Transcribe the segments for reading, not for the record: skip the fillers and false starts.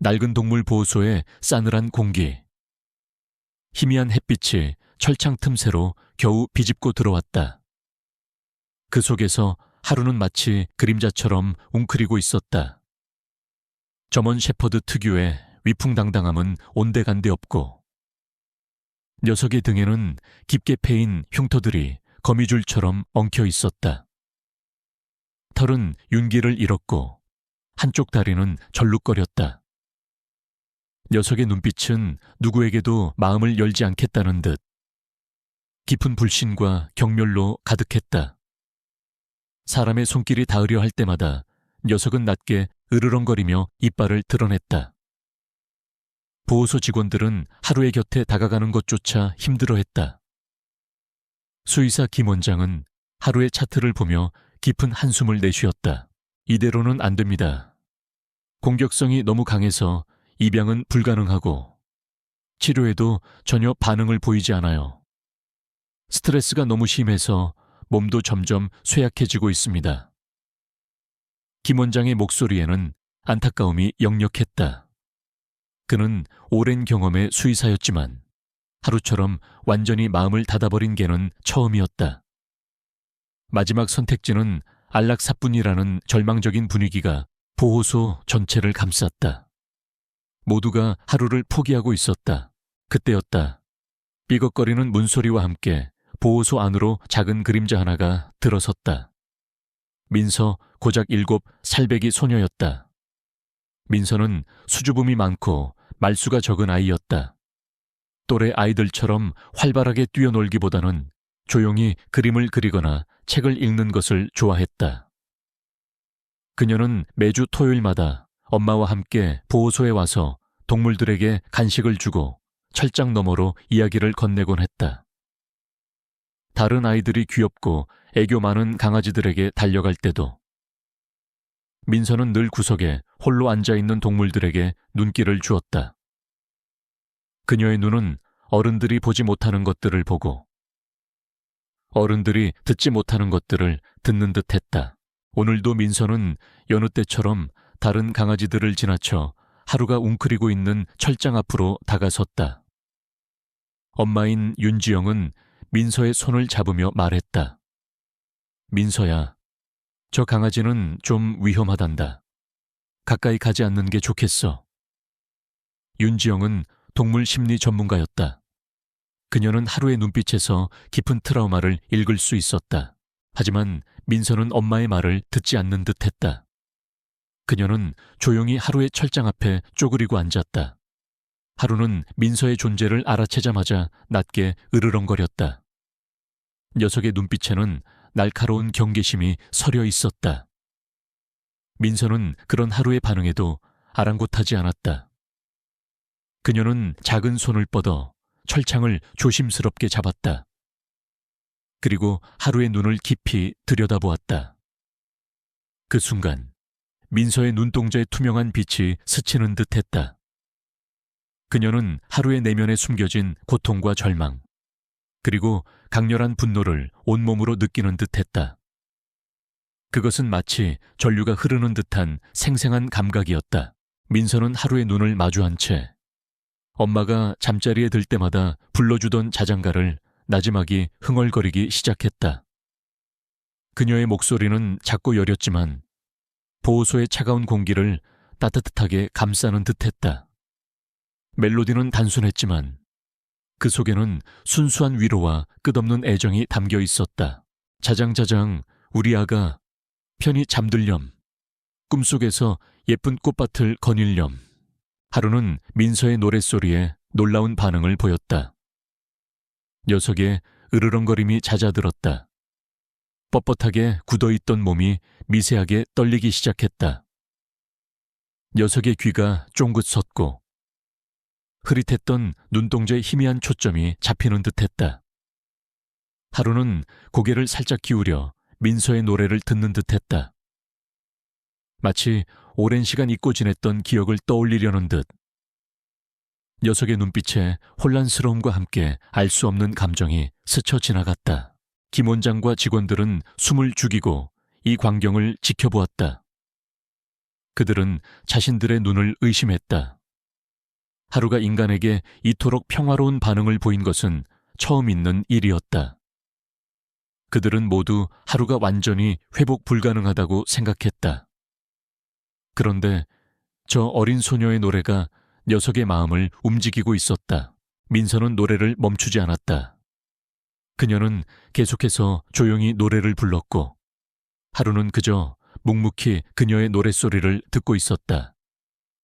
낡은 동물 보호소의 싸늘한 공기. 희미한 햇빛이 철창 틈새로 겨우 비집고 들어왔다. 그 속에서 하루는 마치 그림자처럼 웅크리고 있었다. 저먼 shepherd 특유의 위풍당당함은 온데간데 없고, 녀석의 등에는 깊게 패인 흉터들이 거미줄처럼 엉켜 있었다. 털은 윤기를 잃었고 한쪽 다리는 절룩거렸다. 녀석의 눈빛은 누구에게도 마음을 열지 않겠다는 듯 깊은 불신과 경멸로 가득했다. 사람의 손길이 닿으려 할 때마다 녀석은 낮게 으르렁거리며 이빨을 드러냈다. 보호소 직원들은 하루의 곁에 다가가는 것조차 힘들어했다. 수의사 김 원장은 하루의 차트를 보며 깊은 한숨을 내쉬었다. 이대로는 안 됩니다. 공격성이 너무 강해서 입양은 불가능하고 치료에도 전혀 반응을 보이지 않아요. 스트레스가 너무 심해서 몸도 점점 쇠약해지고 있습니다. 김 원장의 목소리에는 안타까움이 역력했다. 그는 오랜 경험의 수의사였지만 하루처럼 완전히 마음을 닫아버린 개는 처음이었다. 마지막 선택지는 안락사뿐이라는 절망적인 분위기가 보호소 전체를 감쌌다. 모두가 하루를 포기하고 있었다. 그때였다. 삐걱거리는 문소리와 함께 보호소 안으로 작은 그림자 하나가 들어섰다. 민서 고작 7 살배기 소녀였다. 민서는 수줍음이 많고 말수가 적은 아이였다. 또래 아이들처럼 활발하게 뛰어놀기보다는 조용히 그림을 그리거나 책을 읽는 것을 좋아했다. 그녀는 매주 토요일마다 엄마와 함께 보호소에 와서 동물들에게 간식을 주고 철장 너머로 이야기를 건네곤 했다. 다른 아이들이 귀엽고 애교 많은 강아지들에게 달려갈 때도 민서는 늘 구석에 홀로 앉아있는 동물들에게 눈길을 주었다. 그녀의 눈은 어른들이 보지 못하는 것들을 보고 어른들이 듣지 못하는 것들을 듣는 듯 했다. 오늘도 민서는 여느 때처럼 다른 강아지들을 지나쳐 하루가 웅크리고 있는 철장 앞으로 다가섰다. 엄마인 윤지영은 민서의 손을 잡으며 말했다. 민서야, 저 강아지는 좀 위험하단다. 가까이 가지 않는 게 좋겠어. 윤지영은 동물 심리 전문가였다. 그녀는 하루의 눈빛에서 깊은 트라우마를 읽을 수 있었다. 하지만 민서는 엄마의 말을 듣지 않는 듯 했다. 그녀는 조용히 하루의 철장 앞에 쪼그리고 앉았다. 하루는 민서의 존재를 알아채자마자 낮게 으르렁거렸다. 녀석의 눈빛에는 날카로운 경계심이 서려 있었다. 민서는 그런 하루의 반응에도 아랑곳하지 않았다. 그녀는 작은 손을 뻗어 철창을 조심스럽게 잡았다. 그리고 하루의 눈을 깊이 들여다보았다. 그 순간 민서의 눈동자에 투명한 빛이 스치는 듯했다. 그녀는 하루의 내면에 숨겨진 고통과 절망, 그리고 강렬한 분노를 온몸으로 느끼는 듯했다. 그것은 마치 전류가 흐르는 듯한 생생한 감각이었다. 민서는 하루의 눈을 마주한 채 엄마가 잠자리에 들 때마다 불러주던 자장가를 나지막이 흥얼거리기 시작했다. 그녀의 목소리는 작고 여렸지만 보호소의 차가운 공기를 따뜻하게 감싸는 듯했다. 멜로디는 단순했지만 그 속에는 순수한 위로와 끝없는 애정이 담겨 있었다. 자장자장 우리 아가 편히 잠들렴. 꿈속에서 예쁜 꽃밭을 거닐렴. 하루는 민서의 노랫소리에 놀라운 반응을 보였다. 녀석의 으르렁거림이 잦아들었다. 뻣뻣하게 굳어있던 몸이 미세하게 떨리기 시작했다. 녀석의 귀가 쫑긋 섰고 흐릿했던 눈동자의 희미한 초점이 잡히는 듯했다. 하루는 고개를 살짝 기울여 민서의 노래를 듣는 듯했다. 마치 오랜 시간 잊고 지냈던 기억을 떠올리려는 듯. 녀석의 눈빛에 혼란스러움과 함께 알 수 없는 감정이 스쳐 지나갔다. 김 원장과 직원들은 숨을 죽이고 이 광경을 지켜보았다. 그들은 자신들의 눈을 의심했다. 하루가 인간에게 이토록 평화로운 반응을 보인 것은 처음 있는 일이었다. 그들은 모두 하루가 완전히 회복 불가능하다고 생각했다. 그런데 저 어린 소녀의 노래가 녀석의 마음을 움직이고 있었다. 민서는 노래를 멈추지 않았다. 그녀는 계속해서 조용히 노래를 불렀고 하루는 그저 묵묵히 그녀의 노랫소리를 듣고 있었다.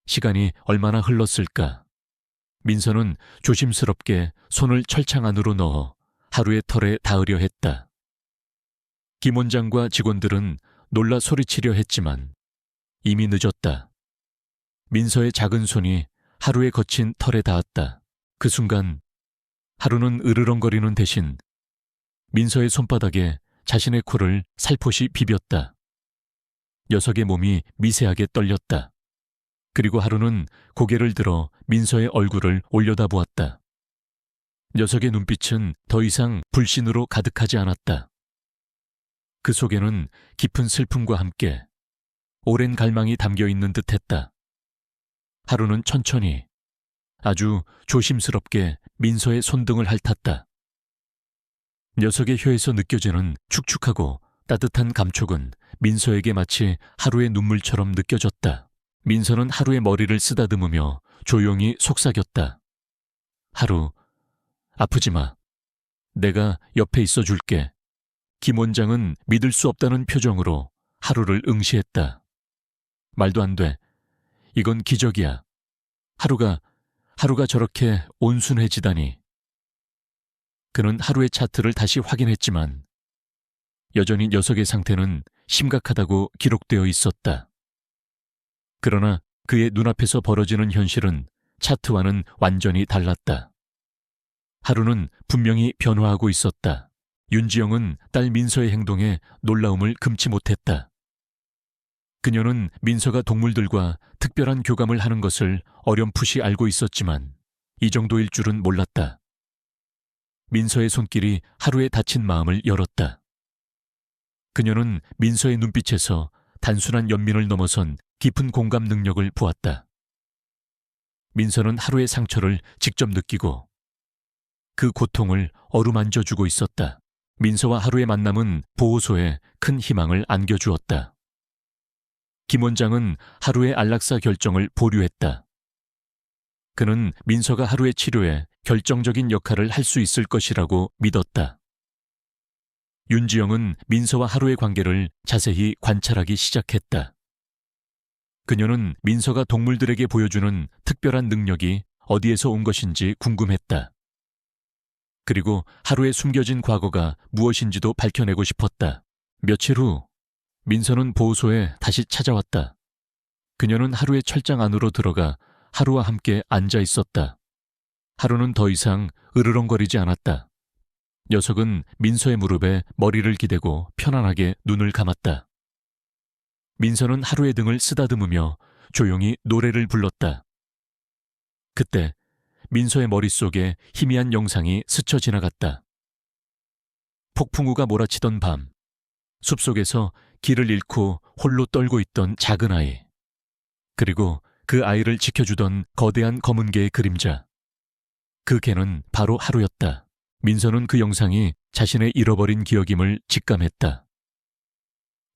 시간이 얼마나 흘렀을까? 민서는 조심스럽게 손을 철창 안으로 넣어 하루의 털에 닿으려 했다. 김 원장과 직원들은 놀라 소리치려 했지만 이미 늦었다. 민서의 작은 손이 하루의 거친 털에 닿았다. 그 순간 하루는 으르렁거리는 대신 민서의 손바닥에 자신의 코를 살포시 비볐다. 녀석의 몸이 미세하게 떨렸다. 그리고 하루는 고개를 들어 민서의 얼굴을 올려다보았다. 녀석의 눈빛은 더 이상 불신으로 가득하지 않았다. 그 속에는 깊은 슬픔과 함께 오랜 갈망이 담겨 있는 듯했다. 하루는 천천히 아주 조심스럽게 민서의 손등을 핥았다. 녀석의 혀에서 느껴지는 축축하고 따뜻한 감촉은 민서에게 마치 하루의 눈물처럼 느껴졌다. 민서는 하루의 머리를 쓰다듬으며 조용히 속삭였다. 하루, 아프지 마. 내가 옆에 있어 줄게. 김 원장은 믿을 수 없다는 표정으로 하루를 응시했다. 말도 안 돼. 이건 기적이야. 하루가 저렇게 온순해지다니. 그는 하루의 차트를 다시 확인했지만 여전히 녀석의 상태는 심각하다고 기록되어 있었다. 그러나 그의 눈앞에서 벌어지는 현실은 차트와는 완전히 달랐다. 하루는 분명히 변화하고 있었다. 윤지영은 딸 민서의 행동에 놀라움을 금치 못했다. 그녀는 민서가 동물들과 특별한 교감을 하는 것을 어렴풋이 알고 있었지만 이 정도일 줄은 몰랐다. 민서의 손길이 하루의 다친 마음을 열었다. 그녀는 민서의 눈빛에서 단순한 연민을 넘어선 깊은 공감 능력을 보았다. 민서는 하루의 상처를 직접 느끼고 그 고통을 어루만져주고 있었다. 민서와 하루의 만남은 보호소에 큰 희망을 안겨주었다. 김 원장은 하루의 안락사 결정을 보류했다. 그는 민서가 하루의 치료에 결정적인 역할을 할 수 있을 것이라고 믿었다. 윤지영은 민서와 하루의 관계를 자세히 관찰하기 시작했다. 그녀는 민서가 동물들에게 보여주는 특별한 능력이 어디에서 온 것인지 궁금했다. 그리고 하루의 숨겨진 과거가 무엇인지도 밝혀내고 싶었다. 며칠 후 민서는 보호소에 다시 찾아왔다. 그녀는 하루의 철장 안으로 들어가 하루와 함께 앉아 있었다. 하루는 더 이상 으르렁거리지 않았다. 녀석은 민서의 무릎에 머리를 기대고 편안하게 눈을 감았다. 민서는 하루의 등을 쓰다듬으며 조용히 노래를 불렀다. 그때 민서의 머릿속에 희미한 영상이 스쳐 지나갔다. 폭풍우가 몰아치던 밤, 숲속에서 길을 잃고 홀로 떨고 있던 작은 아이, 그리고 그 아이를 지켜주던 거대한 검은 개의 그림자. 그 개는 바로 하루였다. 민서는 그 영상이 자신의 잃어버린 기억임을 직감했다.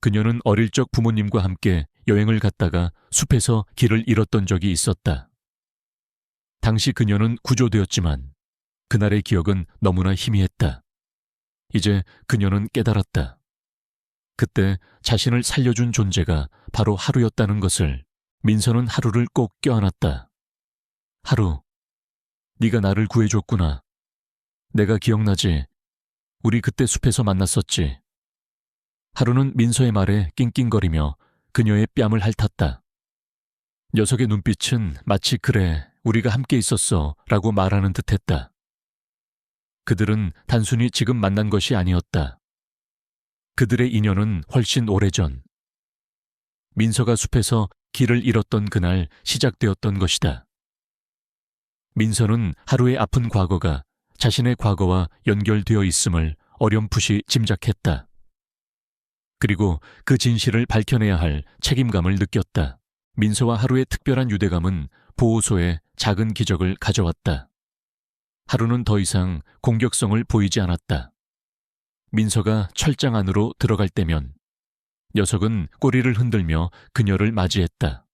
그녀는 어릴 적 부모님과 함께 여행을 갔다가 숲에서 길을 잃었던 적이 있었다. 당시 그녀는 구조되었지만 그날의 기억은 너무나 희미했다. 이제 그녀는 깨달았다. 그때 자신을 살려준 존재가 바로 하루였다는 것을. 민서는 하루를 꼭 껴안았다. 하루, 네가 나를 구해줬구나. 내가 기억나지? 우리 그때 숲에서 만났었지. 하루는 민서의 말에 낑낑거리며 그녀의 뺨을 핥았다. 녀석의 눈빛은 마치 그래, 우리가 함께 있었어 라고 말하는 듯했다. 그들은 단순히 지금 만난 것이 아니었다. 그들의 인연은 훨씬 오래전 민서가 숲에서 길을 잃었던 그날 시작되었던 것이다. 민서는 하루의 아픈 과거가 자신의 과거와 연결되어 있음을 어렴풋이 짐작했다. 그리고 그 진실을 밝혀내야 할 책임감을 느꼈다. 민서와 하루의 특별한 유대감은 보호소에 작은 기적을 가져왔다. 하루는 더 이상 공격성을 보이지 않았다. 민서가 철장 안으로 들어갈 때면 녀석은 꼬리를 흔들며 그녀를 맞이했다.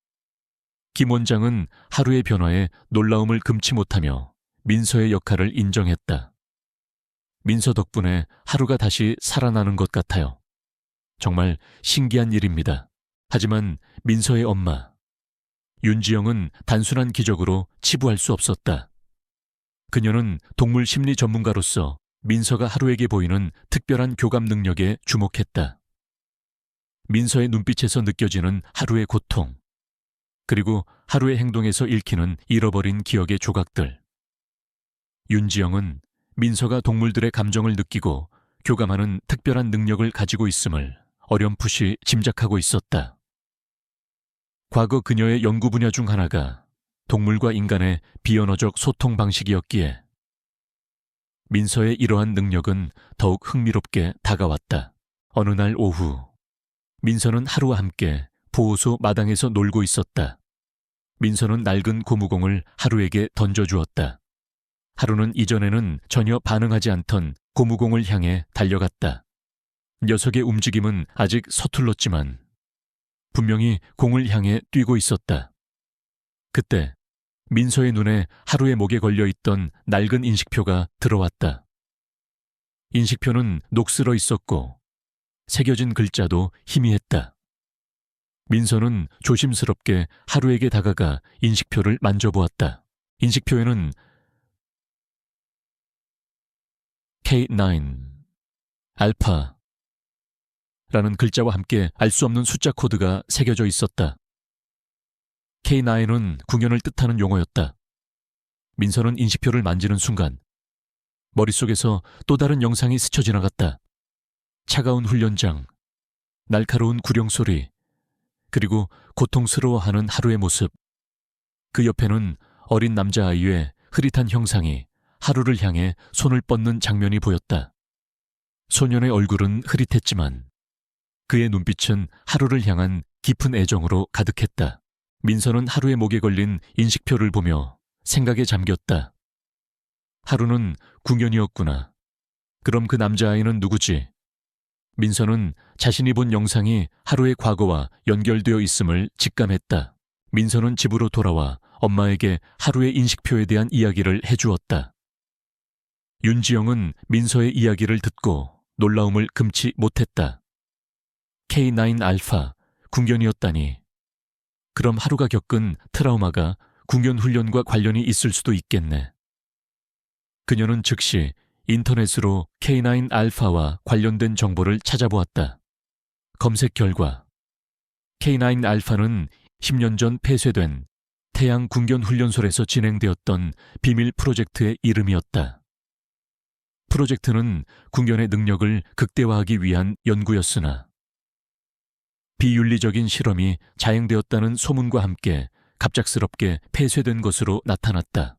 김 원장은 하루의 변화에 놀라움을 금치 못하며 민서의 역할을 인정했다. 민서 덕분에 하루가 다시 살아나는 것 같아요. 정말 신기한 일입니다. 하지만 민서의 엄마, 윤지영은 단순한 기적으로 치부할 수 없었다. 그녀는 동물 심리 전문가로서 민서가 하루에게 보이는 특별한 교감 능력에 주목했다. 민서의 눈빛에서 느껴지는 하루의 고통, 그리고 하루의 행동에서 읽히는 잃어버린 기억의 조각들. 윤지영은 민서가 동물들의 감정을 느끼고 교감하는 특별한 능력을 가지고 있음을 어렴풋이 짐작하고 있었다. 과거 그녀의 연구 분야 중 하나가 동물과 인간의 비언어적 소통 방식이었기에 민서의 이러한 능력은 더욱 흥미롭게 다가왔다. 어느 날 오후, 민서는 하루와 함께 보호소 마당에서 놀고 있었다. 민서는 낡은 고무공을 하루에게 던져주었다. 하루는 이전에는 전혀 반응하지 않던 고무공을 향해 달려갔다. 녀석의 움직임은 아직 서툴렀지만 분명히 공을 향해 뛰고 있었다. 그때 민서의 눈에 하루의 목에 걸려있던 낡은 인식표가 들어왔다. 인식표는 녹슬어 있었고 새겨진 글자도 희미했다. 민서는 조심스럽게 하루에게 다가가 인식표를 만져보았다. 인식표에는 K9 알파 라는 글자와 함께 알 수 없는 숫자 코드가 새겨져 있었다. K9은 궁연을 뜻하는 용어였다. 민서는 인식표를 만지는 순간 머릿속에서 또 다른 영상이 스쳐 지나갔다. 차가운 훈련장, 날카로운 구령 소리, 그리고 고통스러워하는 하루의 모습. 그 옆에는 어린 남자아이의 흐릿한 형상이 하루를 향해 손을 뻗는 장면이 보였다. 소년의 얼굴은 흐릿했지만 그의 눈빛은 하루를 향한 깊은 애정으로 가득했다. 민서는 하루의 목에 걸린 인식표를 보며 생각에 잠겼다. 하루는 궁연이었구나. 그럼 그 남자아이는 누구지? 민서는 자신이 본 영상이 하루의 과거와 연결되어 있음을 직감했다. 민서는 집으로 돌아와 엄마에게 하루의 인식표에 대한 이야기를 해주었다. 윤지영은 민서의 이야기를 듣고 놀라움을 금치 못했다. K9 알파, 궁견이었다니. 그럼 하루가 겪은 트라우마가 궁견 훈련과 관련이 있을 수도 있겠네. 그녀는 즉시 인터넷으로 K9 알파와 관련된 정보를 찾아보았다. 검색 결과 K9 알파는 10년 전 폐쇄된 태양 궁견 훈련소에서 진행되었던 비밀 프로젝트의 이름이었다. 프로젝트는 궁견의 능력을 극대화하기 위한 연구였으나 비윤리적인 실험이 자행되었다는 소문과 함께 갑작스럽게 폐쇄된 것으로 나타났다.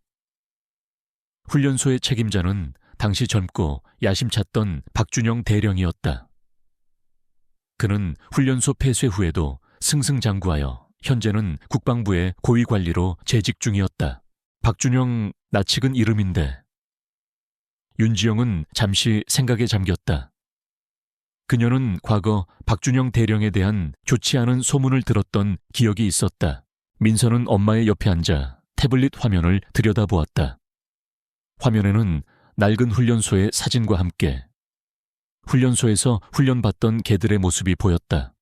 훈련소의 책임자는 당시 젊고 야심찼던 박준영 대령이었다. 그는 훈련소 폐쇄 후에도 승승장구하여 현재는 국방부의 고위 관리로 재직 중이었다. 박준영, 낯익은 이름인데. 윤지영은 잠시 생각에 잠겼다. 그녀는 과거 박준영 대령에 대한 좋지 않은 소문을 들었던 기억이 있었다. 민서는 엄마의 옆에 앉아 태블릿 화면을 들여다보았다. 화면에는 낡은 훈련소의 사진과 함께 훈련소에서 훈련받던 개들의 모습이 보였다.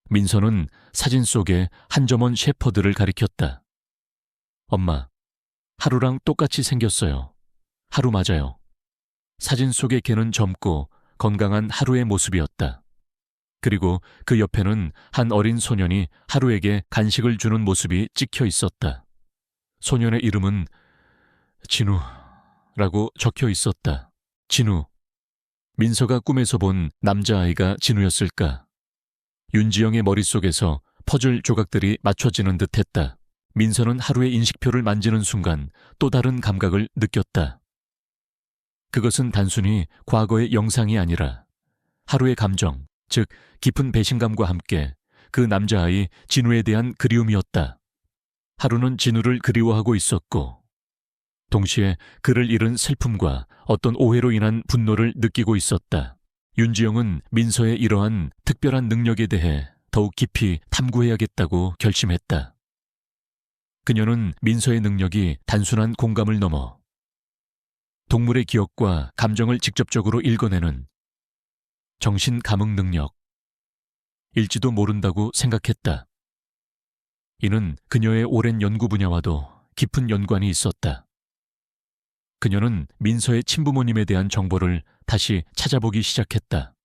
민서는 사진 속에 한점원 셰퍼드를 가리켰다. 엄마, 하루랑 똑같이 생겼어요. 하루 맞아요. 사진 속의 개는 젊고 건강한 하루의 모습이었다. 그리고 그 옆에는 한 어린 소년이 하루에게 간식을 주는 모습이 찍혀 있었다. 소년의 이름은 진우라고 적혀 있었다. 진우. 민서가 꿈에서 본 남자아이가 진우였을까? 윤지영의 머릿속에서 퍼즐 조각들이 맞춰지는 듯했다. 민서는 하루의 인식표를 만지는 순간 또 다른 감각을 느꼈다. 그것은 단순히 과거의 영상이 아니라 하루의 감정, 즉 깊은 배신감과 함께 그 남자아이 진우에 대한 그리움이었다. 하루는 진우를 그리워하고 있었고 동시에 그를 잃은 슬픔과 어떤 오해로 인한 분노를 느끼고 있었다. 윤지영은 민서의 이러한 특별한 능력에 대해 더욱 깊이 탐구해야겠다고 결심했다. 그녀는 민서의 능력이 단순한 공감을 넘어 동물의 기억과 감정을 직접적으로 읽어내는 정신 감흥 능력일지도 모른다고 생각했다. 이는 그녀의 오랜 연구 분야와도 깊은 연관이 있었다. 그녀는 민서의 친부모님에 대한 정보를 다시 찾아보기 시작했다.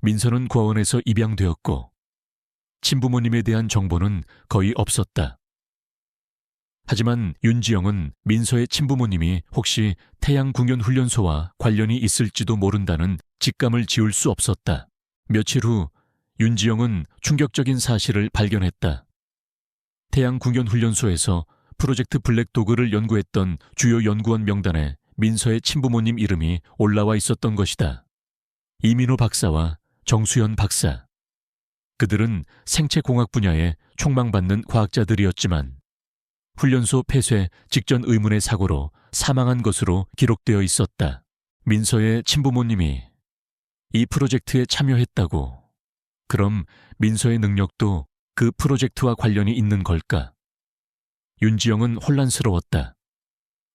민서는 고아원에서 입양되었고 친부모님에 대한 정보는 거의 없었다. 하지만 윤지영은 민서의 친부모님이 혹시 태양궁연훈련소와 관련이 있을지도 모른다는 직감을 지울 수 없었다. 며칠 후 윤지영은 충격적인 사실을 발견했다. 태양궁연훈련소에서 프로젝트 블랙도그를 연구했던 주요 연구원 명단에 민서의 친부모님 이름이 올라와 있었던 것이다. 이민호 박사와 정수현 박사. 그들은 생체공학 분야에 촉망받는 과학자들이었지만 훈련소 폐쇄 직전 의문의 사고로 사망한 것으로 기록되어 있었다. 민서의 친부모님이 이 프로젝트에 참여했다고. 그럼 민서의 능력도 그 프로젝트와 관련이 있는 걸까? 윤지영은 혼란스러웠다.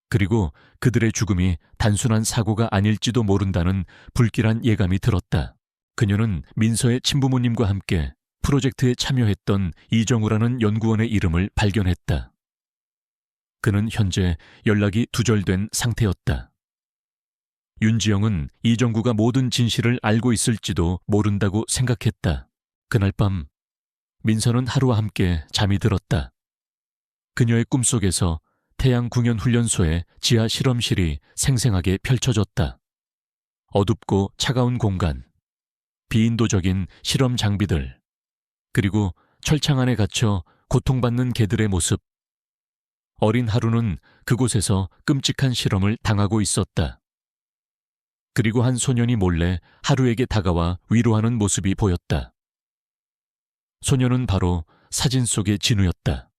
그리고 그들의 죽음이 단순한 사고가 아닐지도 모른다는 불길한 예감이 들었다. 그녀는 민서의 친부모님과 함께 프로젝트에 참여했던 이정우라는 연구원의 이름을 발견했다. 그는 현재 연락이 두절된 상태였다. 윤지영은 이정구가 모든 진실을 알고 있을지도 모른다고 생각했다. 그날 밤 민서는 하루와 함께 잠이 들었다. 그녀의 꿈속에서 태양궁연훈련소의 지하 실험실이 생생하게 펼쳐졌다. 어둡고 차가운 공간, 비인도적인 실험 장비들, 그리고 철창 안에 갇혀 고통받는 개들의 모습. 어린 하루는 그곳에서 끔찍한 실험을 당하고 있었다. 그리고 한 소년이 몰래 하루에게 다가와 위로하는 모습이 보였다. 소년은 바로 사진 속의 진우였다.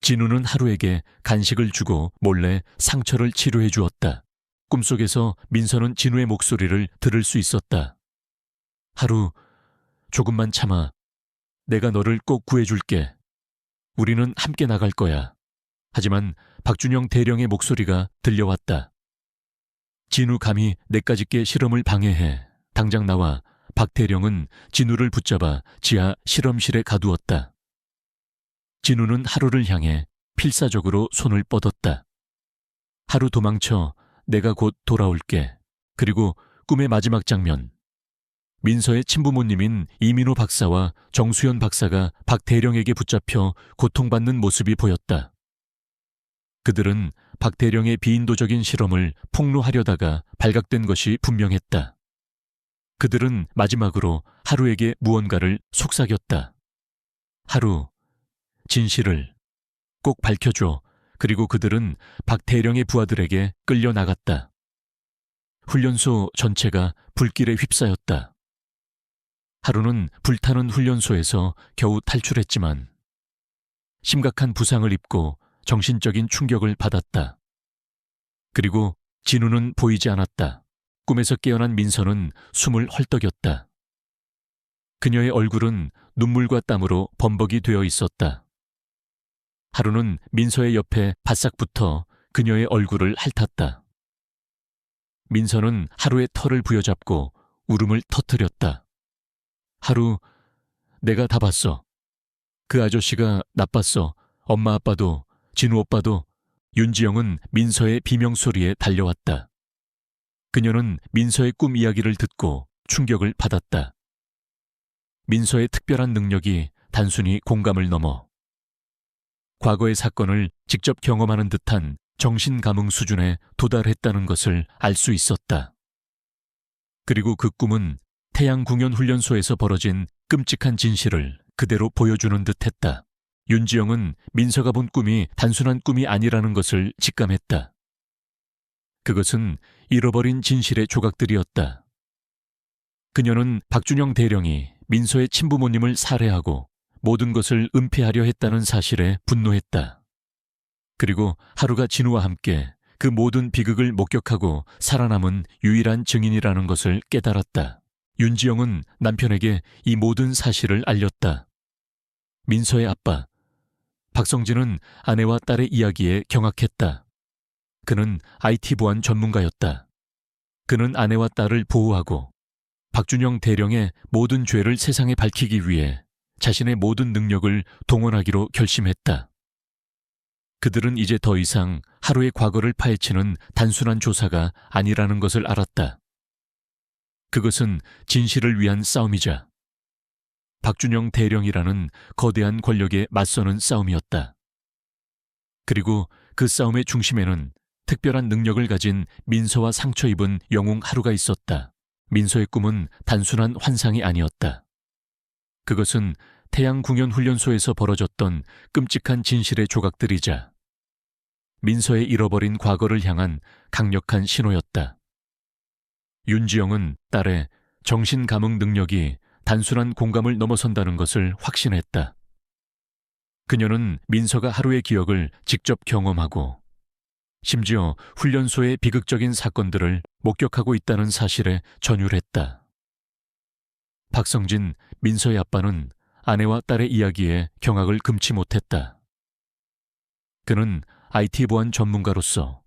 진우는 하루에게 간식을 주고 몰래 상처를 치료해 주었다. 꿈속에서 민서는 진우의 목소리를 들을 수 있었다. 하루, 조금만 참아. 내가 너를 꼭 구해줄게. 우리는 함께 나갈 거야. 하지만 박준영 대령의 목소리가 들려왔다. 진우 감히 내까짓게 실험을 방해해. 당장 나와. 박 대령은 진우를 붙잡아 지하 실험실에 가두었다. 진우는 하루를 향해 필사적으로 손을 뻗었다. 하루 도망쳐. 내가 곧 돌아올게. 그리고 꿈의 마지막 장면. 민서의 친부모님인 이민호 박사와 정수현 박사가 박 대령에게 붙잡혀 고통받는 모습이 보였다. 그들은 박 대령의 비인도적인 실험을 폭로하려다가 발각된 것이 분명했다. 그들은 마지막으로 하루에게 무언가를 속삭였다. 하루, 진실을 꼭 밝혀줘. 그리고 그들은 박 대령의 부하들에게 끌려나갔다. 훈련소 전체가 불길에 휩싸였다. 하루는 불타는 훈련소에서 겨우 탈출했지만 심각한 부상을 입고 정신적인 충격을 받았다. 그리고 진우는 보이지 않았다. 꿈에서 깨어난 민서는 숨을 헐떡였다. 그녀의 얼굴은 눈물과 땀으로 범벅이 되어 있었다. 하루는 민서의 옆에 바싹 붙어 그녀의 얼굴을 핥았다. 민서는 하루의 털을 부여잡고 울음을 터뜨렸다. 하루, 내가 다 봤어. 그 아저씨가 나빴어. 엄마 아빠도, 진우 오빠도. 윤지영은 민서의 비명소리에 달려왔다. 그녀는 민서의 꿈 이야기를 듣고 충격을 받았다. 민서의 특별한 능력이 단순히 공감을 넘어 과거의 사건을 직접 경험하는 듯한 정신감흥 수준에 도달했다는 것을 알 수 있었다. 그리고 그 꿈은 태양궁연훈련소에서 벌어진 끔찍한 진실을 그대로 보여주는 듯했다. 윤지영은 민서가 본 꿈이 단순한 꿈이 아니라는 것을 직감했다. 그것은 잃어버린 진실의 조각들이었다. 그녀는 박준영 대령이 민서의 친부모님을 살해하고 모든 것을 은폐하려 했다는 사실에 분노했다. 그리고 하루가 진우와 함께 그 모든 비극을 목격하고 살아남은 유일한 증인이라는 것을 깨달았다. 윤지영은 남편에게 이 모든 사실을 알렸다. 민서의 아빠, 박성진은 아내와 딸의 이야기에 경악했다. 그는 IT 보안 전문가였다. 그는 아내와 딸을 보호하고 박준영 대령의 모든 죄를 세상에 밝히기 위해 자신의 모든 능력을 동원하기로 결심했다. 그들은 이제 더 이상 하루의 과거를 파헤치는 단순한 조사가 아니라는 것을 알았다. 그것은 진실을 위한 싸움이자 박준영 대령이라는 거대한 권력에 맞서는 싸움이었다. 그리고 그 싸움의 중심에는 특별한 능력을 가진 민서와 상처 입은 영웅 하루가 있었다. 민서의 꿈은 단순한 환상이 아니었다. 그것은 태양궁연훈련소에서 벌어졌던 끔찍한 진실의 조각들이자 민서의 잃어버린 과거를 향한 강력한 신호였다. 윤지영은 딸의 정신감흥 능력이 단순한 공감을 넘어선다는 것을 확신했다. 그녀는 민서가 하루의 기억을 직접 경험하고 심지어 훈련소의 비극적인 사건들을 목격하고 있다는 사실에 전율했다. 박성진, 민서의 아빠는 아내와 딸의 이야기에 경악을 금치 못했다. 그는 IT 보안 전문가로서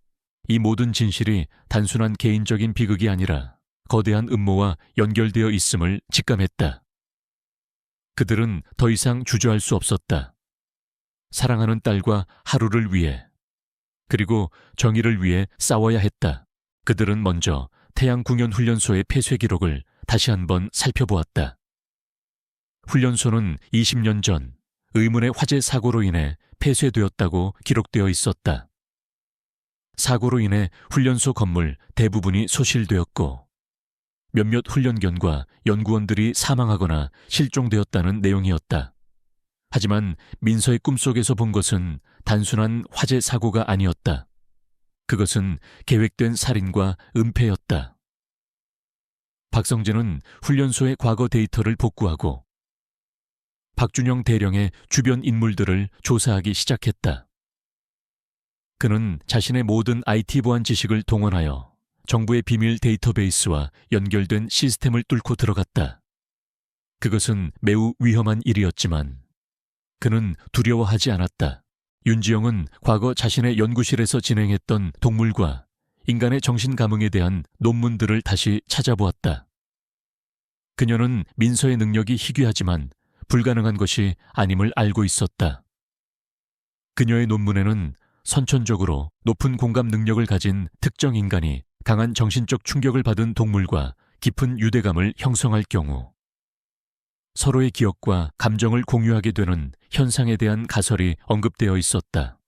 이 모든 진실이 단순한 개인적인 비극이 아니라 거대한 음모와 연결되어 있음을 직감했다. 그들은 더 이상 주저할 수 없었다. 사랑하는 딸과 하루를 위해, 그리고 정의를 위해 싸워야 했다. 그들은 먼저 태양궁연훈련소의 폐쇄 기록을 다시 한번 살펴보았다. 훈련소는 20년 전 의문의 화재 사고로 인해 폐쇄되었다고 기록되어 있었다. 사고로 인해 훈련소 건물 대부분이 소실되었고 몇몇 훈련견과 연구원들이 사망하거나 실종되었다는 내용이었다. 하지만 민서의 꿈속에서 본 것은 단순한 화재 사고가 아니었다. 그것은 계획된 살인과 은폐였다. 박성진은 훈련소의 과거 데이터를 복구하고 박준영 대령의 주변 인물들을 조사하기 시작했다. 그는 자신의 모든 IT 보안 지식을 동원하여 정부의 비밀 데이터베이스와 연결된 시스템을 뚫고 들어갔다. 그것은 매우 위험한 일이었지만 그는 두려워하지 않았다. 윤지영은 과거 자신의 연구실에서 진행했던 동물과 인간의 정신 감흥에 대한 논문들을 다시 찾아보았다. 그녀는 민서의 능력이 희귀하지만 불가능한 것이 아님을 알고 있었다. 그녀의 논문에는 선천적으로 높은 공감 능력을 가진 특정 인간이 강한 정신적 충격을 받은 동물과 깊은 유대감을 형성할 경우 서로의 기억과 감정을 공유하게 되는 현상에 대한 가설이 언급되어 있었다.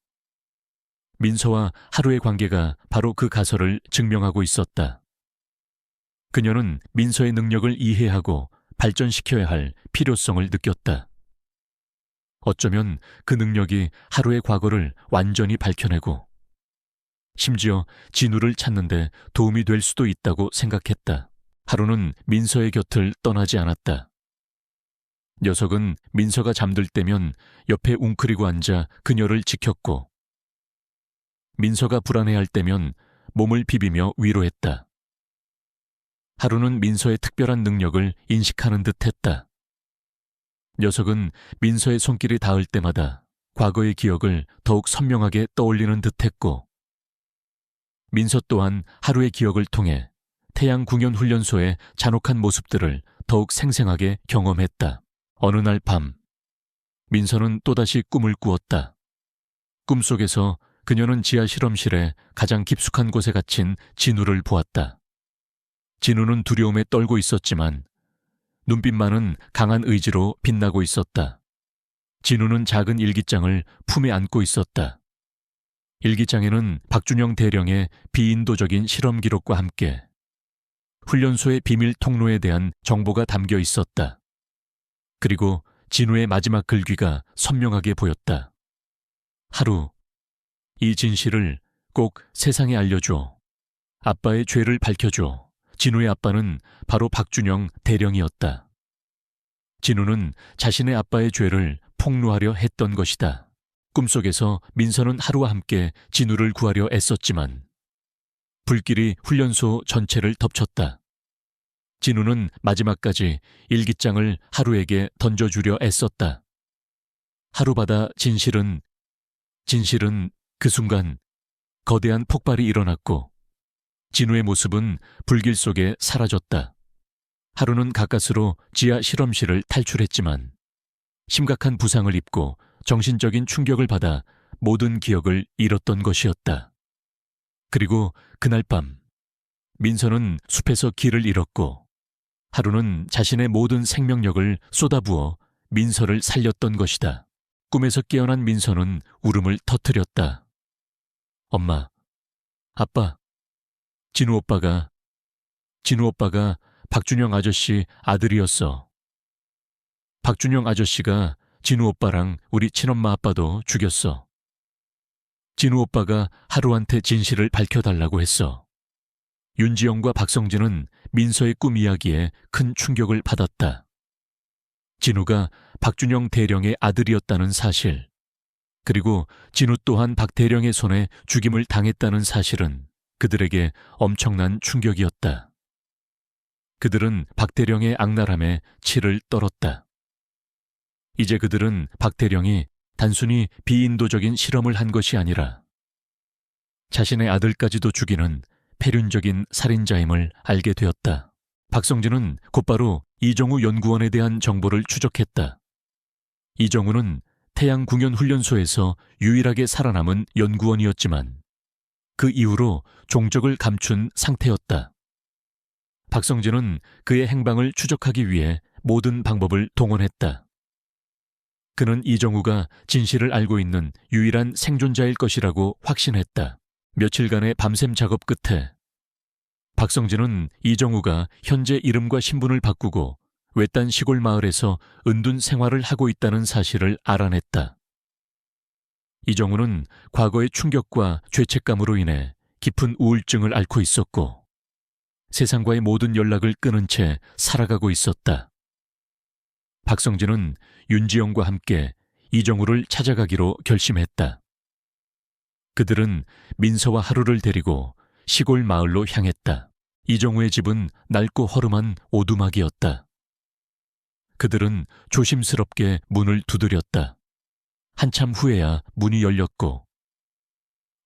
민서와 하루의 관계가 바로 그 가설을 증명하고 있었다. 그녀는 민서의 능력을 이해하고 발전시켜야 할 필요성을 느꼈다. 어쩌면 그 능력이 하루의 과거를 완전히 밝혀내고 심지어 진우를 찾는데 도움이 될 수도 있다고 생각했다. 하루는 민서의 곁을 떠나지 않았다. 녀석은 민서가 잠들 때면 옆에 웅크리고 앉아 그녀를 지켰고 민서가 불안해할 때면 몸을 비비며 위로했다. 하루는 민서의 특별한 능력을 인식하는 듯했다. 녀석은 민서의 손길이 닿을 때마다 과거의 기억을 더욱 선명하게 떠올리는 듯했고 민서 또한 하루의 기억을 통해 태양궁연훈련소의 잔혹한 모습들을 더욱 생생하게 경험했다. 어느 날 밤, 민서는 또다시 꿈을 꾸었다. 꿈속에서 그녀는 지하 실험실의 가장 깊숙한 곳에 갇힌 진우를 보았다. 진우는 두려움에 떨고 있었지만 눈빛만은 강한 의지로 빛나고 있었다. 진우는 작은 일기장을 품에 안고 있었다. 일기장에는 박준영 대령의 비인도적인 실험 기록과 함께 훈련소의 비밀 통로에 대한 정보가 담겨 있었다. 그리고 진우의 마지막 글귀가 선명하게 보였다. 하루, 이 진실을 꼭 세상에 알려줘. 아빠의 죄를 밝혀줘. 진우의 아빠는 바로 박준영 대령이었다. 진우는 자신의 아빠의 죄를 폭로하려 했던 것이다. 꿈속에서 민서는 하루와 함께 진우를 구하려 애썼지만 불길이 훈련소 전체를 덮쳤다. 진우는 마지막까지 일기장을 하루에게 던져주려 애썼다. 하루바다 진실은 그 순간 거대한 폭발이 일어났고 진우의 모습은 불길 속에 사라졌다. 하루는 가까스로 지하 실험실을 탈출했지만 심각한 부상을 입고 정신적인 충격을 받아 모든 기억을 잃었던 것이었다. 그리고 그날 밤 민서는 숲에서 길을 잃었고 하루는 자신의 모든 생명력을 쏟아부어 민서를 살렸던 것이다. 꿈에서 깨어난 민서는 울음을 터뜨렸다. 엄마, 아빠, 진우 오빠가 박준영 아저씨 아들이었어. 박준영 아저씨가 진우 오빠랑 우리 친엄마 아빠도 죽였어. 진우 오빠가 하루한테 진실을 밝혀달라고 했어. 윤지영과 박성진은 민서의 꿈 이야기에 큰 충격을 받았다. 진우가 박준영 대령의 아들이었다는 사실, 그리고 진우 또한 박 대령의 손에 죽임을 당했다는 사실은 그들에게 엄청난 충격이었다. 그들은 박 대령의 악랄함에 치를 떨었다. 이제 그들은 박 대령이 단순히 비인도적인 실험을 한 것이 아니라 자신의 아들까지도 죽이는 폐륜적인 살인자임을 알게 되었다. 박성진은 곧바로 이정우 연구원에 대한 정보를 추적했다. 이정우는 태양궁연훈련소에서 유일하게 살아남은 연구원이었지만 그 이후로 종적을 감춘 상태였다. 박성진은 그의 행방을 추적하기 위해 모든 방법을 동원했다. 그는 이정우가 진실을 알고 있는 유일한 생존자일 것이라고 확신했다. 며칠간의 밤샘 작업 끝에 박성진은 이정우가 현재 이름과 신분을 바꾸고 외딴 시골 마을에서 은둔 생활을 하고 있다는 사실을 알아냈다. 이정우는 과거의 충격과 죄책감으로 인해 깊은 우울증을 앓고 있었고 세상과의 모든 연락을 끊은 채 살아가고 있었다. 박성진은 윤지영과 함께 이정우를 찾아가기로 결심했다. 그들은 민서와 하루를 데리고 시골 마을로 향했다. 이정우의 집은 낡고 허름한 오두막이었다. 그들은 조심스럽게 문을 두드렸다. 한참 후에야 문이 열렸고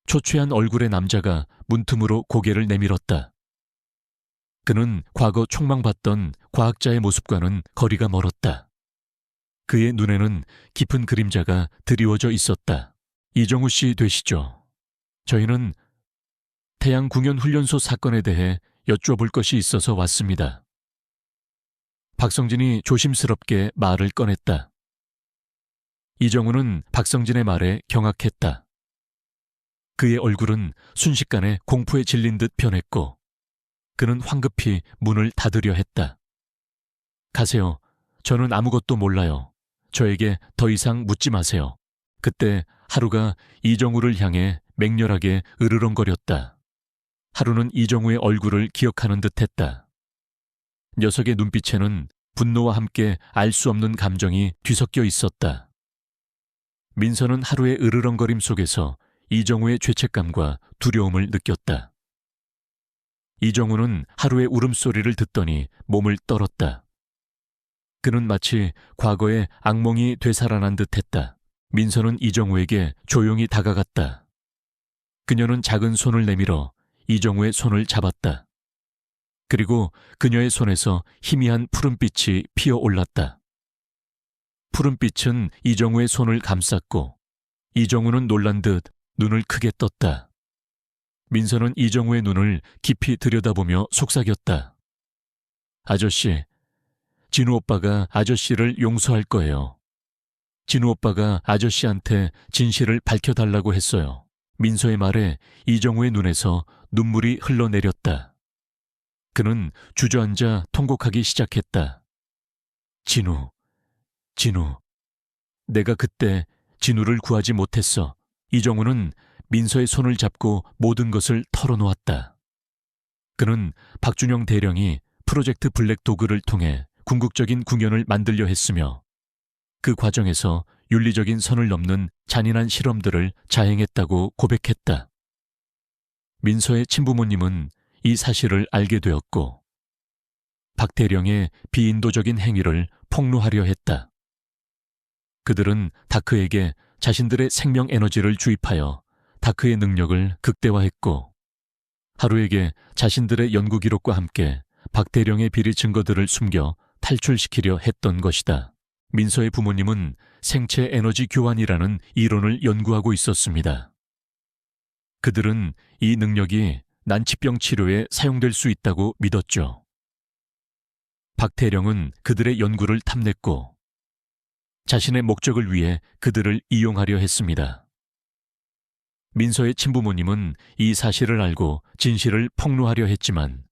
초췌한 얼굴의 남자가 문틈으로 고개를 내밀었다. 그는 과거 촉망받던 과학자의 모습과는 거리가 멀었다. 그의 눈에는 깊은 그림자가 드리워져 있었다. 이정우 씨 되시죠? 저희는 태양궁연훈련소 사건에 대해 여쭤볼 것이 있어서 왔습니다. 박성진이 조심스럽게 말을 꺼냈다. 이정우는 박성진의 말에 경악했다. 그의 얼굴은 순식간에 공포에 질린 듯 변했고 그는 황급히 문을 닫으려 했다. 가세요. 저는 아무것도 몰라요. 저에게 더 이상 묻지 마세요. 그때 하루가 이정우를 향해 맹렬하게 으르렁거렸다. 하루는 이정우의 얼굴을 기억하는 듯했다. 녀석의 눈빛에는 분노와 함께 알 수 없는 감정이 뒤섞여 있었다. 민서는 하루의 으르렁거림 속에서 이정우의 죄책감과 두려움을 느꼈다. 이정우는 하루의 울음소리를 듣더니 몸을 떨었다. 그는 마치 과거의 악몽이 되살아난 듯했다. 민서는 이정우에게 조용히 다가갔다. 그녀는 작은 손을 내밀어 이정우의 손을 잡았다. 그리고 그녀의 손에서 희미한 푸른빛이 피어올랐다. 푸른빛은 이정우의 손을 감쌌고 이정우는 놀란 듯 눈을 크게 떴다. 민서는 이정우의 눈을 깊이 들여다보며 속삭였다. 아저씨, 진우 오빠가 아저씨를 용서할 거예요. 진우 오빠가 아저씨한테 진실을 밝혀달라고 했어요. 민서의 말에 이정우의 눈에서 눈물이 흘러내렸다. 그는 주저앉아 통곡하기 시작했다. 진우, 내가 그때 진우를 구하지 못했어. 이정우는 민서의 손을 잡고 모든 것을 털어놓았다. 그는 박준영 대령이 프로젝트 블랙도그를 통해 궁극적인 궁연을 만들려 했으며 그 과정에서 윤리적인 선을 넘는 잔인한 실험들을 자행했다고 고백했다. 민서의 친부모님은 이 사실을 알게 되었고 박대령의 비인도적인 행위를 폭로하려 했다. 그들은 다크에게 자신들의 생명 에너지를 주입하여 다크의 능력을 극대화했고 하루에게 자신들의 연구 기록과 함께 박대령의 비리 증거들을 숨겨 탈출시키려 했던 것이다. 민서의 부모님은 생체 에너지 교환이라는 이론을 연구하고 있었습니다. 그들은 이 능력이 난치병 치료에 사용될 수 있다고 믿었죠. 박대령은 그들의 연구를 탐냈고 자신의 목적을 위해 그들을 이용하려 했습니다. 민서의 친부모님은 이 사실을 알고 진실을 폭로하려 했지만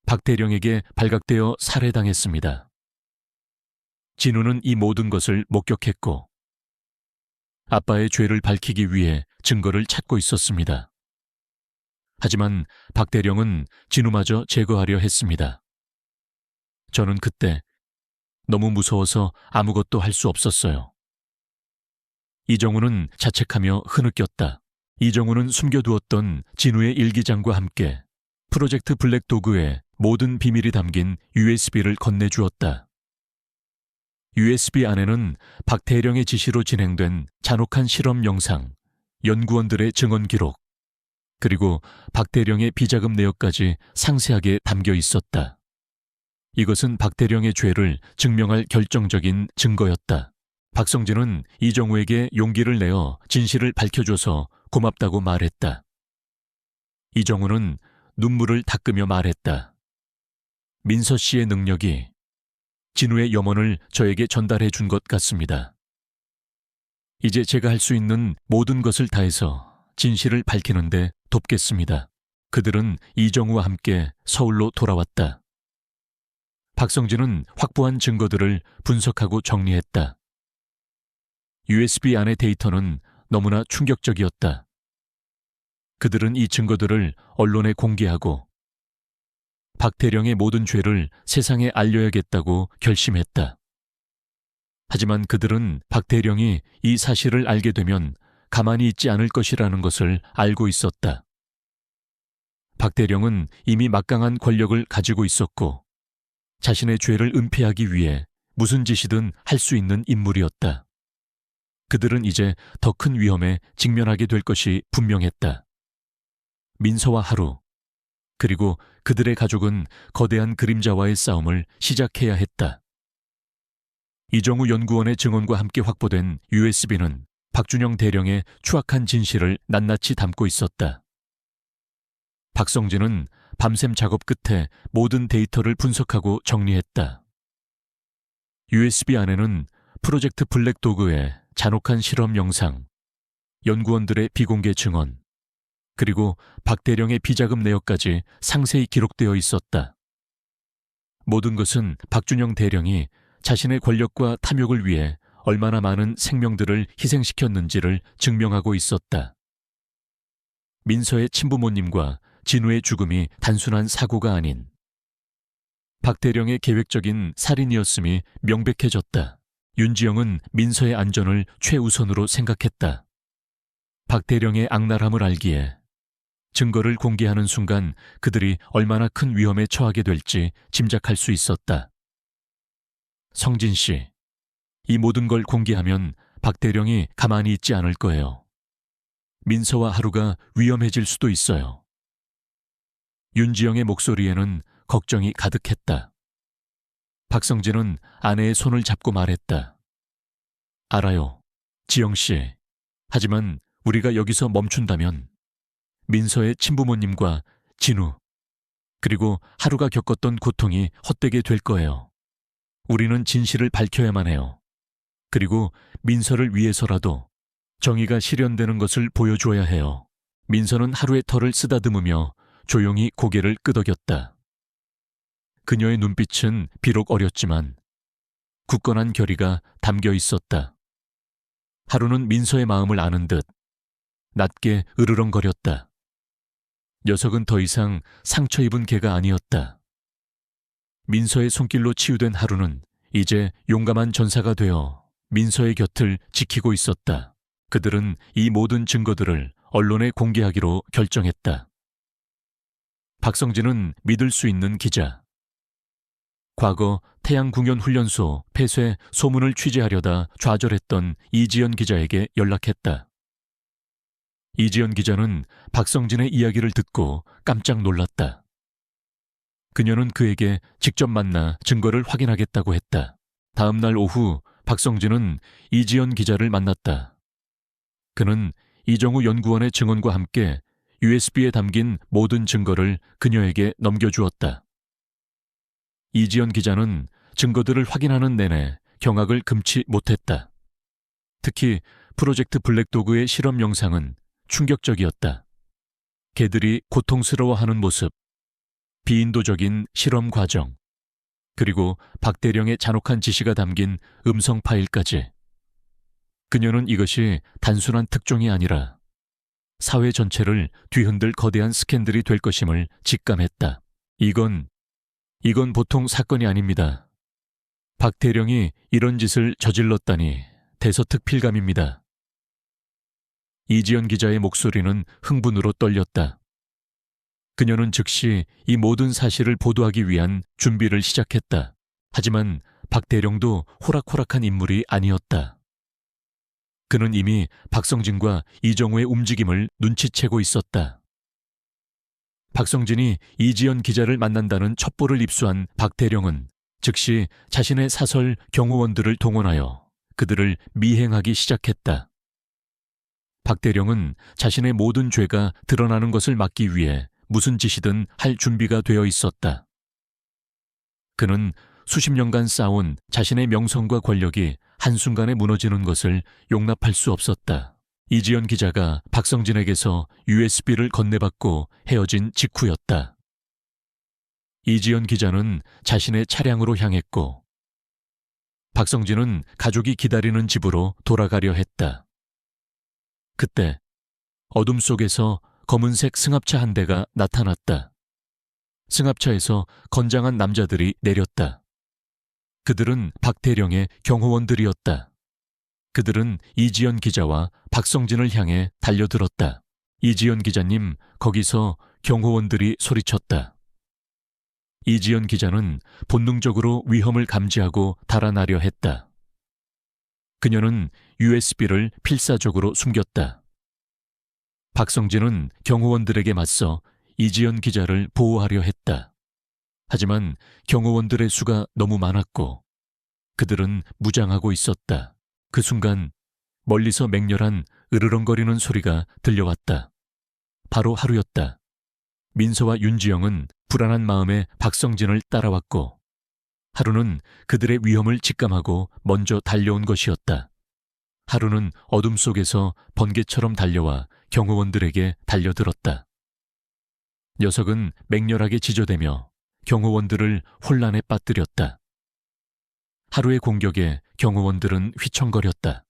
박대령에게 발각되어 살해당했습니다. 진우는 이 모든 것을 목격했고 아빠의 죄를 밝히기 위해 증거를 찾고 있었습니다. 하지만 박대령은 진우마저 제거하려 했습니다. 저는 그때 너무 무서워서 아무것도 할 수 없었어요. 이정우는 자책하며 흐느꼈다. 이정우는 숨겨두었던 진우의 일기장과 함께 프로젝트 블랙도그의 모든 비밀이 담긴 USB를 건네주었다. USB 안에는 박대령의 지시로 진행된 잔혹한 실험 영상, 연구원들의 증언 기록, 그리고 박대령의 비자금 내역까지 상세하게 담겨 있었다. 이것은 박대령의 죄를 증명할 결정적인 증거였다. 박성진은 이정우에게 용기를 내어 진실을 밝혀줘서 고맙다고 말했다. 이정우는 눈물을 닦으며 말했다. 민서 씨의 능력이 진우의 염원을 저에게 전달해 준 것 같습니다. 이제 제가 할 수 있는 모든 것을 다해서 진실을 밝히는데 돕겠습니다. 그들은 이정우와 함께 서울로 돌아왔다. 박성진은 확보한 증거들을 분석하고 정리했다. USB 안의 데이터는 너무나 충격적이었다. 그들은 이 증거들을 언론에 공개하고 박대령의 모든 죄를 세상에 알려야겠다고 결심했다. 하지만 그들은 박대령이 이 사실을 알게 되면 가만히 있지 않을 것이라는 것을 알고 있었다. 박대령은 이미 막강한 권력을 가지고 있었고 자신의 죄를 은폐하기 위해 무슨 짓이든 할 수 있는 인물이었다. 그들은 이제 더 큰 위험에 직면하게 될 것이 분명했다. 민서와 하루, 그리고 그들의 가족은 거대한 그림자와의 싸움을 시작해야 했다. 이정우 연구원의 증언과 함께 확보된 USB는 박준영 대령의 추악한 진실을 낱낱이 담고 있었다. 박성진은 밤샘 작업 끝에 모든 데이터를 분석하고 정리했다. USB 안에는 프로젝트 블랙도그의 잔혹한 실험 영상, 연구원들의 비공개 증언, 그리고 박대령의 비자금 내역까지 상세히 기록되어 있었다. 모든 것은 박준영 대령이 자신의 권력과 탐욕을 위해 얼마나 많은 생명들을 희생시켰는지를 증명하고 있었다. 민서의 친부모님과 진우의 죽음이 단순한 사고가 아닌 박대령의 계획적인 살인이었음이 명백해졌다. 윤지영은 민서의 안전을 최우선으로 생각했다. 박대령의 악랄함을 알기에 증거를 공개하는 순간 그들이 얼마나 큰 위험에 처하게 될지 짐작할 수 있었다. 성진 씨, 이 모든 걸 공개하면 박대령이 가만히 있지 않을 거예요. 민서와 하루가 위험해질 수도 있어요. 윤지영의 목소리에는 걱정이 가득했다. 박성진은 아내의 손을 잡고 말했다. 알아요, 지영 씨. 하지만 우리가 여기서 멈춘다면 민서의 친부모님과 진우, 그리고 하루가 겪었던 고통이 헛되게 될 거예요. 우리는 진실을 밝혀야만 해요. 그리고 민서를 위해서라도 정의가 실현되는 것을 보여줘야 해요. 민서는 하루의 털을 쓰다듬으며 조용히 고개를 끄덕였다. 그녀의 눈빛은 비록 어렸지만 굳건한 결의가 담겨 있었다. 하루는 민서의 마음을 아는 듯 낮게 으르렁거렸다. 녀석은 더 이상 상처 입은 개가 아니었다. 민서의 손길로 치유된 하루는 이제 용감한 전사가 되어 민서의 곁을 지키고 있었다. 그들은 이 모든 증거들을 언론에 공개하기로 결정했다. 박성진은 믿을 수 있는 기자. 과거 태양궁연훈련소 폐쇄 소문을 취재하려다 좌절했던 이지연 기자에게 연락했다. 이지연 기자는 박성진의 이야기를 듣고 깜짝 놀랐다. 그녀는 그에게 직접 만나 증거를 확인하겠다고 했다. 다음 날 오후 박성진은 이지연 기자를 만났다. 그는 이정우 연구원의 증언과 함께 USB에 담긴 모든 증거를 그녀에게 넘겨주었다. 이지연 기자는 증거들을 확인하는 내내 경악을 금치 못했다. 특히 프로젝트 블랙도그의 실험 영상은 충격적이었다. 개들이 고통스러워하는 모습, 비인도적인 실험 과정, 그리고 박대령의 잔혹한 지시가 담긴 음성 파일까지. 그녀는 이것이 단순한 특종이 아니라 사회 전체를 뒤흔들 거대한 스캔들이 될 것임을 직감했다. 이건 보통 사건이 아닙니다. 박대령이 이런 짓을 저질렀다니 대서특필감입니다. 이지연 기자의 목소리는 흥분으로 떨렸다. 그녀는 즉시 이 모든 사실을 보도하기 위한 준비를 시작했다. 하지만 박대령도 호락호락한 인물이 아니었다. 그는 이미 박성진과 이정우의 움직임을 눈치채고 있었다. 박성진이 이지연 기자를 만난다는 첩보를 입수한 박대령은 즉시 자신의 사설 경호원들을 동원하여 그들을 미행하기 시작했다. 박대령은 자신의 모든 죄가 드러나는 것을 막기 위해 무슨 짓이든 할 준비가 되어 있었다. 그는 수십 년간 쌓아온 자신의 명성과 권력이 한순간에 무너지는 것을 용납할 수 없었다. 이지연 기자가 박성진에게서 USB를 건네받고 헤어진 직후였다. 이지연 기자는 자신의 차량으로 향했고 박성진은 가족이 기다리는 집으로 돌아가려 했다. 그때 어둠 속에서 검은색 승합차 한 대가 나타났다. 승합차에서 건장한 남자들이 내렸다. 그들은 박대령의 경호원들이었다. 그들은 이지연 기자와 박성진을 향해 달려들었다. 이지연 기자님, 거기서 경호원들이 소리쳤다. 이지연 기자는 본능적으로 위험을 감지하고 달아나려 했다. 그녀는 USB를 필사적으로 숨겼다. 박성진은 경호원들에게 맞서 이지연 기자를 보호하려 했다. 하지만 경호원들의 수가 너무 많았고 그들은 무장하고 있었다. 그 순간 멀리서 맹렬한 으르렁거리는 소리가 들려왔다. 바로 하루였다. 민서와 윤지영은 불안한 마음에 박성진을 따라왔고 하루는 그들의 위험을 직감하고 먼저 달려온 것이었다. 하루는 어둠 속에서 번개처럼 달려와 경호원들에게 달려들었다. 녀석은 맹렬하게 지저대며 경호원들을 혼란에 빠뜨렸다. 하루의 공격에 경호원들은 휘청거렸다.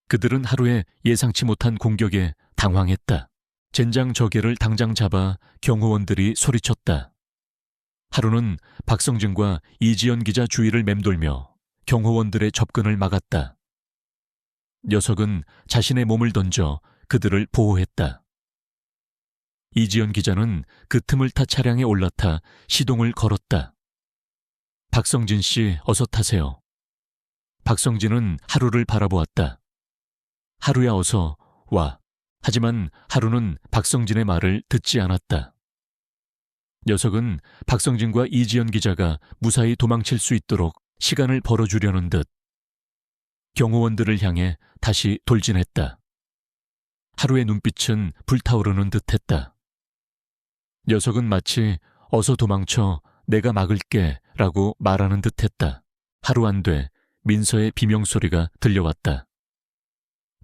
그들은 하루의 예상치 못한 공격에 당황했다. 젠장 저개를 당장 잡아 경호원들이 소리쳤다. 하루는 박성진과 이지연 기자 주위를 맴돌며 경호원들의 접근을 막았다. 녀석은 자신의 몸을 던져 그들을 보호했다. 이지연 기자는 그 틈을 타 차량에 올라타 시동을 걸었다. 박성진 씨, 어서 타세요. 박성진은 하루를 바라보았다. 하루야, 어서 와. 하지만 하루는 박성진의 말을 듣지 않았다. 녀석은 박성진과 이지연 기자가 무사히 도망칠 수 있도록 시간을 벌어주려는 듯 경호원들을 향해 다시 돌진했다. 하루의 눈빛은 불타오르는 듯했다. 녀석은 마치 어서 도망쳐 내가 막을게 라고 말하는 듯했다. 하루 안 돼 민서의 비명소리가 들려왔다.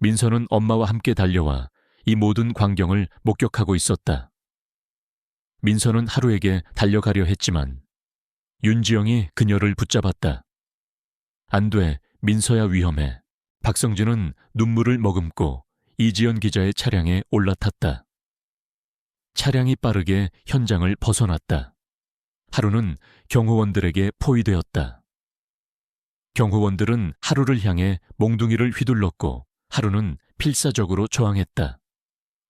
민서는 엄마와 함께 달려와 이 모든 광경을 목격하고 있었다. 민서는 하루에게 달려가려 했지만 윤지영이 그녀를 붙잡았다. 안 돼, 민서야, 위험해. 박성진은 눈물을 머금고 이지연 기자의 차량에 올라탔다. 차량이 빠르게 현장을 벗어났다. 하루는 경호원들에게 포위되었다. 경호원들은 하루를 향해 몽둥이를 휘둘렀고 하루는 필사적으로 저항했다.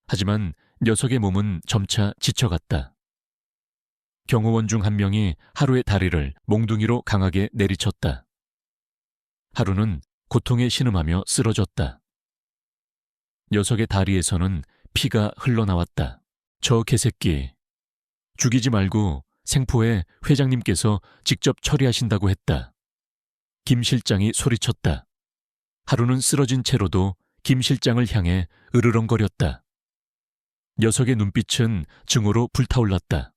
하지만 녀석의 몸은 점차 지쳐갔다. 경호원 중 한 명이 하루의 다리를 몽둥이로 강하게 내리쳤다. 하루는 고통에 신음하며 쓰러졌다. 녀석의 다리에서는 피가 흘러나왔다. 저 개새끼. 죽이지 말고 생포해 회장님께서 직접 처리하신다고 했다. 김 실장이 소리쳤다. 하루는 쓰러진 채로도 김 실장을 향해 으르렁거렸다. 녀석의 눈빛은 증오로 불타올랐다.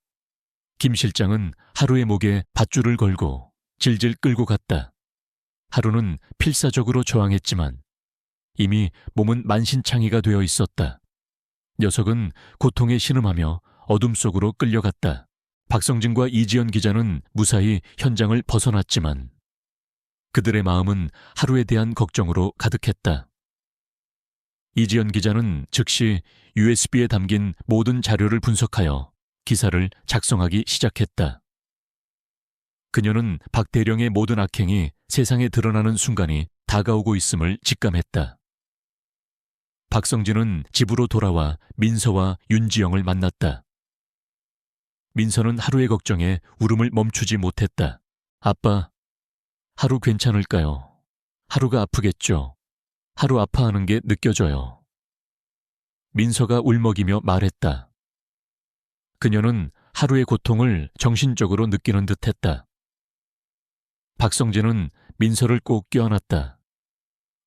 김 실장은 하루의 목에 밧줄을 걸고 질질 끌고 갔다. 하루는 필사적으로 저항했지만 이미 몸은 만신창이가 되어 있었다. 녀석은 고통에 신음하며 어둠 속으로 끌려갔다. 박성진과 이지연 기자는 무사히 현장을 벗어났지만 그들의 마음은 하루에 대한 걱정으로 가득했다. 이지연 기자는 즉시 USB에 담긴 모든 자료를 분석하여 기사를 작성하기 시작했다. 그녀는 박 대령의 모든 악행이 세상에 드러나는 순간이 다가오고 있음을 직감했다. 박성진은 집으로 돌아와 민서와 윤지영을 만났다. 민서는 하루의 걱정에 울음을 멈추지 못했다. 아빠, 하루 괜찮을까요? 하루가 아프겠죠? 하루 아파하는 게 느껴져요. 민서가 울먹이며 말했다. 그녀는 하루의 고통을 정신적으로 느끼는 듯했다. 박성진은 민서를 꼭 껴안았다.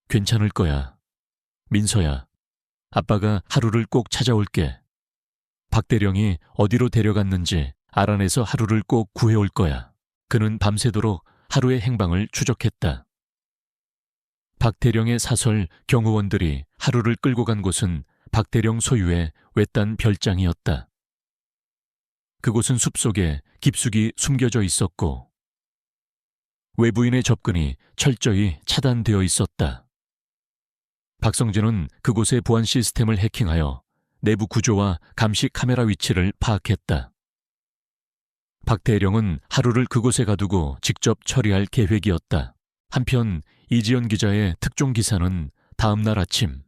괜찮을 거야. 민서야, 아빠가 하루를 꼭 찾아올게. 박 대령이 어디로 데려갔는지 알아내서 하루를 꼭 구해올 거야. 그는 밤새도록 하루의 행방을 추적했다. 박 대령의 사설 경호원들이 하루를 끌고 간 곳은 박 대령 소유의 외딴 별장이었다. 그곳은 숲속에 깊숙이 숨겨져 있었고 외부인의 접근이 철저히 차단되어 있었다. 박성진은 그곳의 보안 시스템을 해킹하여 내부 구조와 감시 카메라 위치를 파악했다. 박 대령은 하루를 그곳에 가두고 직접 처리할 계획이었다. 한편 이지연 기자의 특종 기사는 다음 날 아침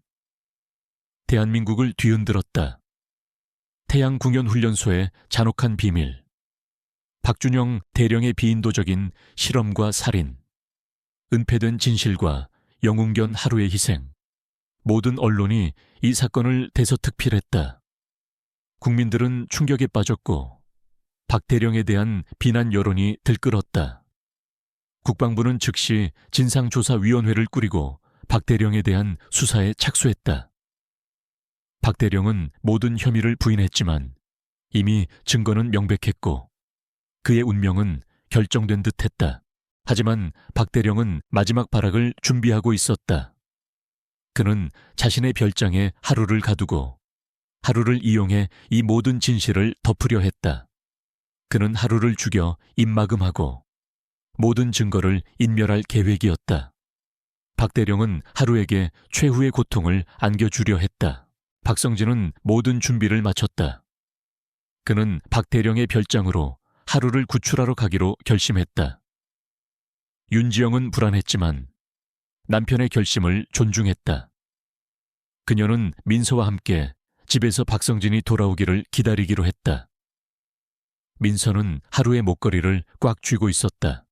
대한민국을 뒤흔들었다. 태양궁연훈련소의 잔혹한 비밀, 박준영 대령의 비인도적인 실험과 살인, 은폐된 진실과 영웅견 하루의 희생. 모든 언론이 이 사건을 대서특필했다. 국민들은 충격에 빠졌고 박 대령에 대한 비난 여론이 들끓었다. 국방부는 즉시 진상조사위원회를 꾸리고 박 대령에 대한 수사에 착수했다. 박 대령은 모든 혐의를 부인했지만 이미 증거는 명백했고 그의 운명은 결정된 듯했다. 하지만 박 대령은 마지막 발악을 준비하고 있었다. 그는 자신의 별장에 하루를 가두고 하루를 이용해 이 모든 진실을 덮으려 했다. 그는 하루를 죽여 입막음하고 모든 증거를 인멸할 계획이었다. 박 대령은 하루에게 최후의 고통을 안겨주려 했다. 박성진은 모든 준비를 마쳤다. 그는 박 대령의 별장으로 하루를 구출하러 가기로 결심했다. 윤지영은 불안했지만 남편의 결심을 존중했다. 그녀는 민서와 함께 집에서 박성진이 돌아오기를 기다리기로 했다. 민서는 하루의 목걸이를 꽉 쥐고 있었다.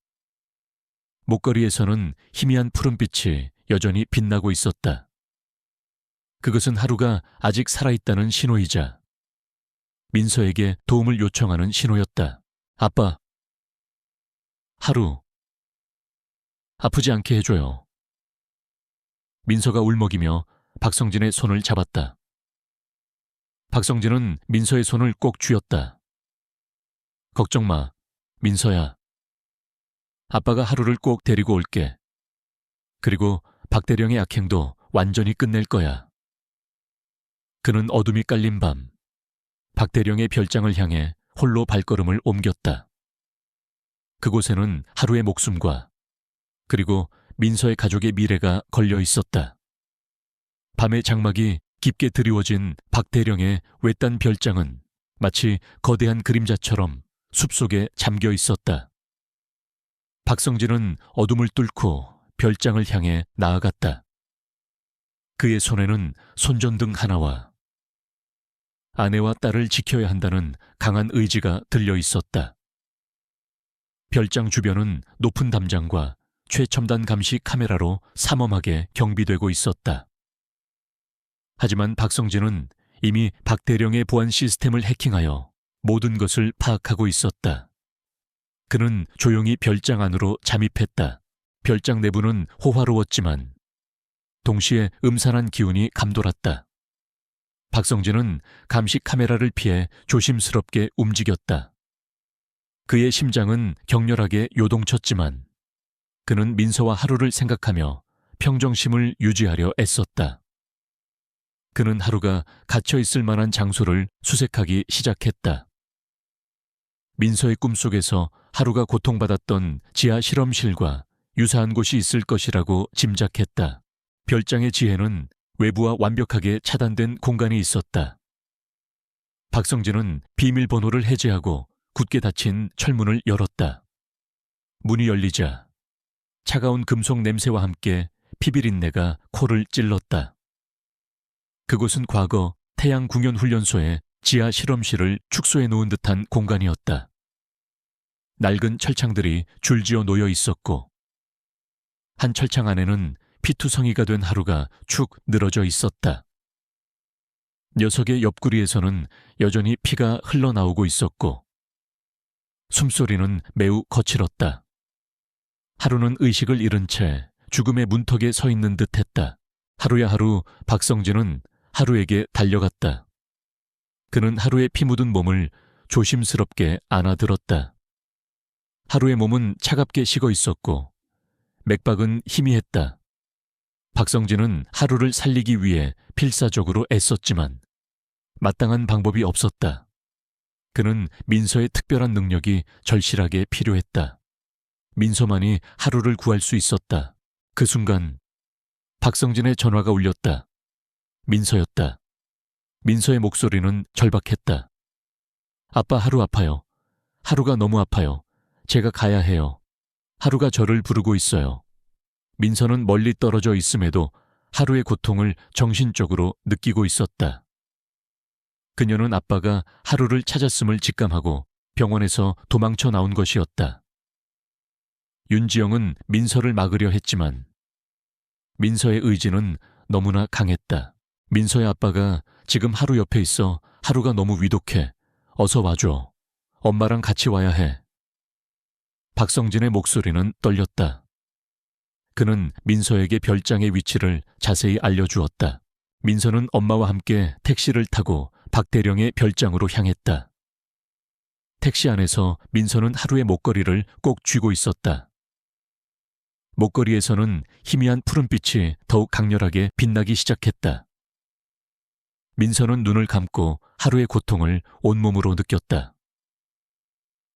목걸이에서는 희미한 푸른빛이 여전히 빛나고 있었다. 그것은 하루가 아직 살아있다는 신호이자 민서에게 도움을 요청하는 신호였다. 아빠, 하루, 아프지 않게 해줘요. 민서가 울먹이며 박성진의 손을 잡았다. 박성진은 민서의 손을 꼭 쥐었다. 걱정 마, 민서야. 아빠가 하루를 꼭 데리고 올게. 그리고 박 대령의 악행도 완전히 끝낼 거야. 그는 어둠이 깔린 밤, 박 대령의 별장을 향해 홀로 발걸음을 옮겼다. 그곳에는 하루의 목숨과 그리고 민서의 가족의 미래가 걸려 있었다. 밤의 장막이 깊게 드리워진 박 대령의 외딴 별장은 마치 거대한 그림자처럼 숲속에 잠겨 있었다. 박성진은 어둠을 뚫고 별장을 향해 나아갔다. 그의 손에는 손전등 하나와 아내와 딸을 지켜야 한다는 강한 의지가 들려 있었다. 별장 주변은 높은 담장과 최첨단 감시 카메라로 삼엄하게 경비되고 있었다. 하지만 박성진은 이미 박대령의 보안 시스템을 해킹하여 모든 것을 파악하고 있었다. 그는 조용히 별장 안으로 잠입했다. 별장 내부는 호화로웠지만 동시에 음산한 기운이 감돌았다. 박성진은 감시 카메라를 피해 조심스럽게 움직였다. 그의 심장은 격렬하게 요동쳤지만 그는 민서와 하루를 생각하며 평정심을 유지하려 애썼다. 그는 하루가 갇혀있을 만한 장소를 수색하기 시작했다. 민서의 꿈속에서 하루가 고통받았던 지하 실험실과 유사한 곳이 있을 것이라고 짐작했다. 별장의 지혜는 외부와 완벽하게 차단된 공간이 있었다. 박성진은 비밀번호를 해제하고 굳게 닫힌 철문을 열었다. 문이 열리자 차가운 금속 냄새와 함께 피비린내가 코를 찔렀다. 그곳은 과거 태양궁연훈련소의 지하 실험실을 축소해 놓은 듯한 공간이었다. 낡은 철창들이 줄지어 놓여 있었고 한 철창 안에는 피투성이가 된 하루가 축 늘어져 있었다. 녀석의 옆구리에서는 여전히 피가 흘러나오고 있었고 숨소리는 매우 거칠었다. 하루는 의식을 잃은 채 죽음의 문턱에 서 있는 듯했다. 하루야 하루, 박성진은 하루에게 달려갔다. 그는 하루의 피 묻은 몸을 조심스럽게 안아들었다. 하루의 몸은 차갑게 식어 있었고 맥박은 희미했다. 박성진은 하루를 살리기 위해 필사적으로 애썼지만 마땅한 방법이 없었다. 그는 민서의 특별한 능력이 절실하게 필요했다. 민서만이 하루를 구할 수 있었다. 그 순간 박성진의 전화가 울렸다. 민서였다. 민서의 목소리는 절박했다. 아빠, 하루 아파요. 하루가 너무 아파요. 제가 가야 해요. 하루가 저를 부르고 있어요. 민서는 멀리 떨어져 있음에도 하루의 고통을 정신적으로 느끼고 있었다. 그녀는 아빠가 하루를 찾았음을 직감하고 병원에서 도망쳐 나온 것이었다. 윤지영은 민서를 막으려 했지만 민서의 의지는 너무나 강했다. 민서의 아빠가 지금 하루 옆에 있어. 하루가 너무 위독해. 어서 와줘. 엄마랑 같이 와야 해. 박성진의 목소리는 떨렸다. 그는 민서에게 별장의 위치를 자세히 알려주었다. 민서는 엄마와 함께 택시를 타고 박대령의 별장으로 향했다. 택시 안에서 민서는 하루의 목걸이를 꼭 쥐고 있었다. 목걸이에서는 희미한 푸른빛이 더욱 강렬하게 빛나기 시작했다. 민서는 눈을 감고 하루의 고통을 온몸으로 느꼈다.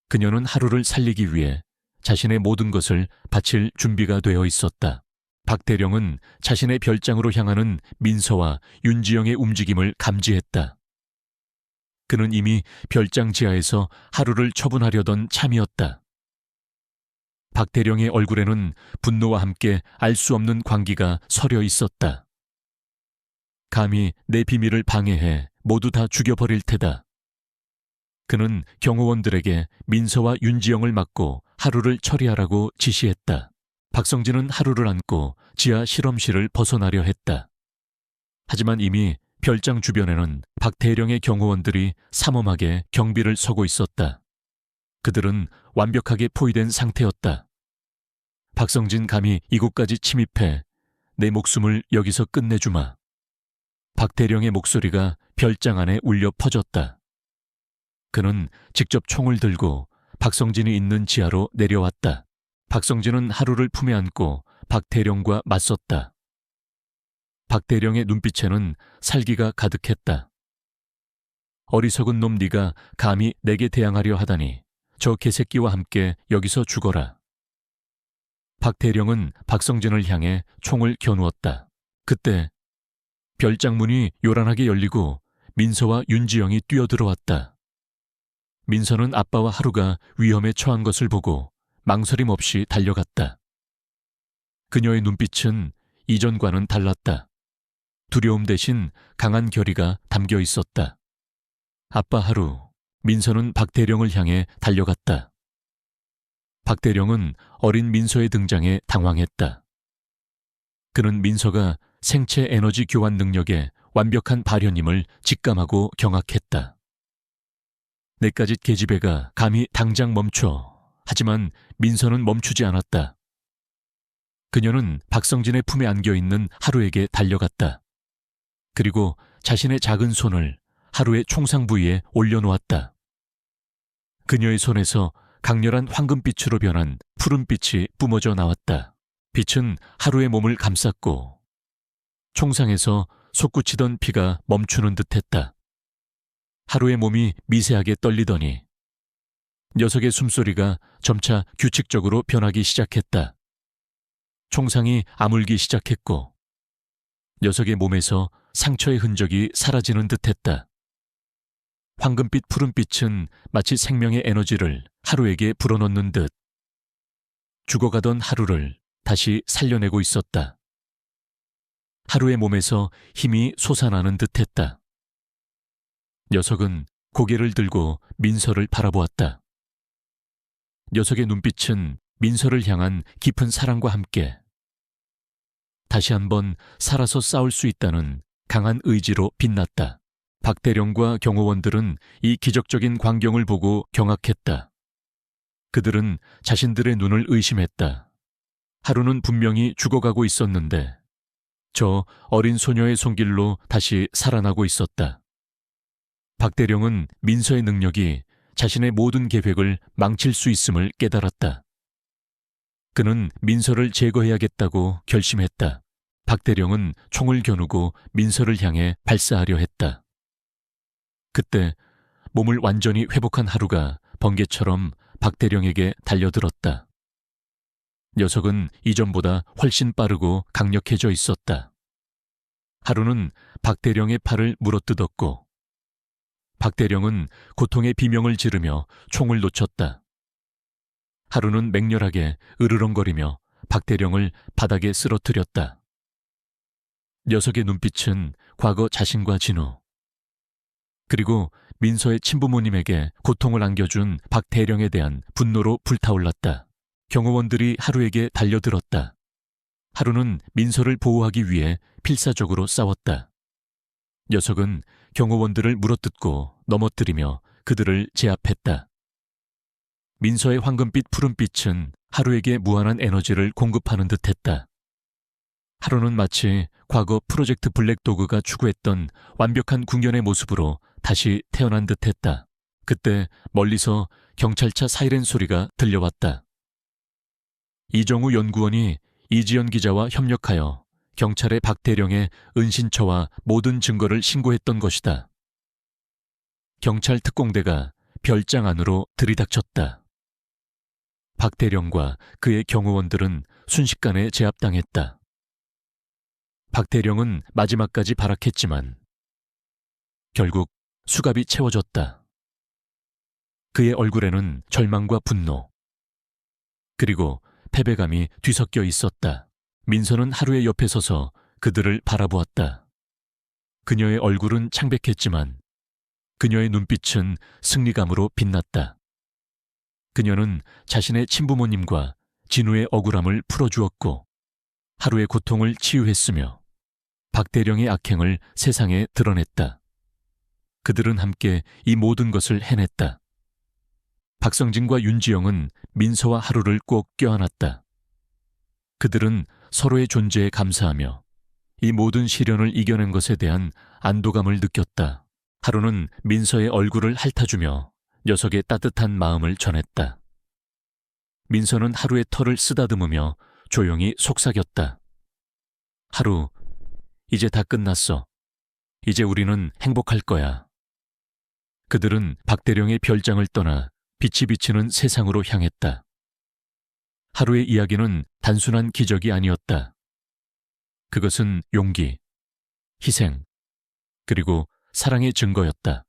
그녀는 하루를 살리기 위해 자신의 모든 것을 바칠 준비가 되어 있었다. 박대령은 자신의 별장으로 향하는 민서와 윤지영의 움직임을 감지했다. 그는 이미 별장 지하에서 하루를 처분하려던 참이었다. 박대령의 얼굴에는 분노와 함께 알 수 없는 광기가 서려 있었다. 감히 내 비밀을 방해해 모두 다 죽여버릴 테다. 그는 경호원들에게 민서와 윤지영을 막고 하루를 처리하라고 지시했다. 박성진은 하루를 안고 지하 실험실을 벗어나려 했다. 하지만 이미 별장 주변에는 박대령의 경호원들이 삼엄하게 경비를 서고 있었다. 그들은 완벽하게 포위된 상태였다. 박성진 감히 이곳까지 침입해 내 목숨을 여기서 끝내주마. 박대령의 목소리가 별장 안에 울려 퍼졌다. 그는 직접 총을 들고 박성진이 있는 지하로 내려왔다. 박성진은 하루를 품에 안고 박대령과 맞섰다. 박대령의 눈빛에는 살기가 가득했다. 어리석은 놈, 네가 감히 내게 대항하려 하다니. 저 개새끼와 함께 여기서 죽어라. 박대령은 박성진을 향해 총을 겨누었다. 그때 별장 문이 요란하게 열리고 민서와 윤지영이 뛰어들어왔다. 민서는 아빠와 하루가 위험에 처한 것을 보고 망설임 없이 달려갔다. 그녀의 눈빛은 이전과는 달랐다. 두려움 대신 강한 결의가 담겨 있었다. 아빠 하루, 민서는 박대령을 향해 달려갔다. 박대령은 어린 민서의 등장에 당황했다. 그는 민서가 생체 에너지 교환 능력의 완벽한 발현임을 직감하고 경악했다. 내까짓 계집애가 감히 당장 멈춰. 하지만 민서는 멈추지 않았다. 그녀는 박성진의 품에 안겨있는 하루에게 달려갔다. 그리고 자신의 작은 손을 하루의 총상 부위에 올려놓았다. 그녀의 손에서 강렬한 황금빛으로 변한 푸른빛이 뿜어져 나왔다. 빛은 하루의 몸을 감쌌고 총상에서 솟구치던 피가 멈추는 듯했다. 하루의 몸이 미세하게 떨리더니 녀석의 숨소리가 점차 규칙적으로 변하기 시작했다. 총상이 아물기 시작했고 녀석의 몸에서 상처의 흔적이 사라지는 듯했다. 황금빛 푸른빛은 마치 생명의 에너지를 하루에게 불어넣는 듯 죽어가던 하루를 다시 살려내고 있었다. 하루의 몸에서 힘이 솟아나는 듯했다. 녀석은 고개를 들고 민서를 바라보았다. 녀석의 눈빛은 민서를 향한 깊은 사랑과 함께 다시 한번 살아서 싸울 수 있다는 강한 의지로 빛났다. 박대령과 경호원들은 이 기적적인 광경을 보고 경악했다. 그들은 자신들의 눈을 의심했다. 하루는 분명히 죽어가고 있었는데 저 어린 소녀의 손길로 다시 살아나고 있었다. 박대령은 민서의 능력이 자신의 모든 계획을 망칠 수 있음을 깨달았다. 그는 민서를 제거해야겠다고 결심했다. 박대령은 총을 겨누고 민서를 향해 발사하려 했다. 그때 몸을 완전히 회복한 하루가 번개처럼 박대령에게 달려들었다. 녀석은 이전보다 훨씬 빠르고 강력해져 있었다. 하루는 박대령의 팔을 물어뜯었고 박대령은 고통의 비명을 지르며 총을 놓쳤다. 하루는 맹렬하게 으르렁거리며 박대령을 바닥에 쓰러뜨렸다. 녀석의 눈빛은 과거 자신과 진우 그리고 민서의 친부모님에게 고통을 안겨준 박대령에 대한 분노로 불타올랐다. 경호원들이 하루에게 달려들었다. 하루는 민서를 보호하기 위해 필사적으로 싸웠다. 녀석은 경호원들을 물어뜯고 넘어뜨리며 그들을 제압했다. 민서의 황금빛 푸른빛은 하루에게 무한한 에너지를 공급하는 듯했다. 하루는 마치 과거 프로젝트 블랙도그가 추구했던 완벽한 궁연의 모습으로 다시 태어난 듯했다. 그때 멀리서 경찰차 사이렌 소리가 들려왔다. 이정우 연구원이 이지연 기자와 협력하여 경찰의 박대령의 은신처와 모든 증거를 신고했던 것이다. 경찰 특공대가 별장 안으로 들이닥쳤다. 박대령과 그의 경호원들은 순식간에 제압당했다. 박대령은 마지막까지 발악했지만 결국 수갑이 채워졌다. 그의 얼굴에는 절망과 분노 그리고 패배감이 뒤섞여 있었다. 민서는 하루의 옆에 서서 그들을 바라보았다. 그녀의 얼굴은 창백했지만 그녀의 눈빛은 승리감으로 빛났다. 그녀는 자신의 친부모님과 진우의 억울함을 풀어주었고 하루의 고통을 치유했으며 박대령의 악행을 세상에 드러냈다. 그들은 함께 이 모든 것을 해냈다. 박성진과 윤지영은 민서와 하루를 꼭 껴안았다. 그들은 서로의 존재에 감사하며 이 모든 시련을 이겨낸 것에 대한 안도감을 느꼈다. 하루는 민서의 얼굴을 핥아주며 녀석의 따뜻한 마음을 전했다. 민서는 하루의 털을 쓰다듬으며 조용히 속삭였다. 하루, 이제 다 끝났어. 이제 우리는 행복할 거야. 그들은 박대령의 별장을 떠나 빛이 비치는 세상으로 향했다. 하루의 이야기는 단순한 기적이 아니었다. 그것은 용기, 희생, 그리고 사랑의 증거였다.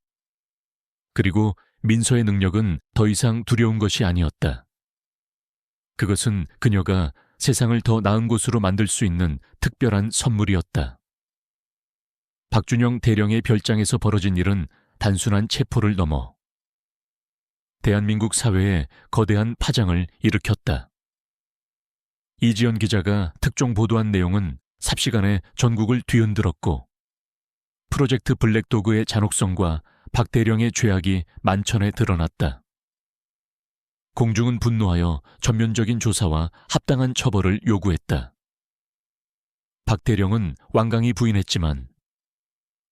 그리고 민서의 능력은 더 이상 두려운 것이 아니었다. 그것은 그녀가 세상을 더 나은 곳으로 만들 수 있는 특별한 선물이었다. 박준영 대령의 별장에서 벌어진 일은 단순한 체포를 넘어 대한민국 사회에 거대한 파장을 일으켰다. 이지연 기자가 특종 보도한 내용은 삽시간에 전국을 뒤흔들었고 프로젝트 블랙도그의 잔혹성과 박 대령의 죄악이 만천에 드러났다. 공중은 분노하여 전면적인 조사와 합당한 처벌을 요구했다. 박 대령은 완강히 부인했지만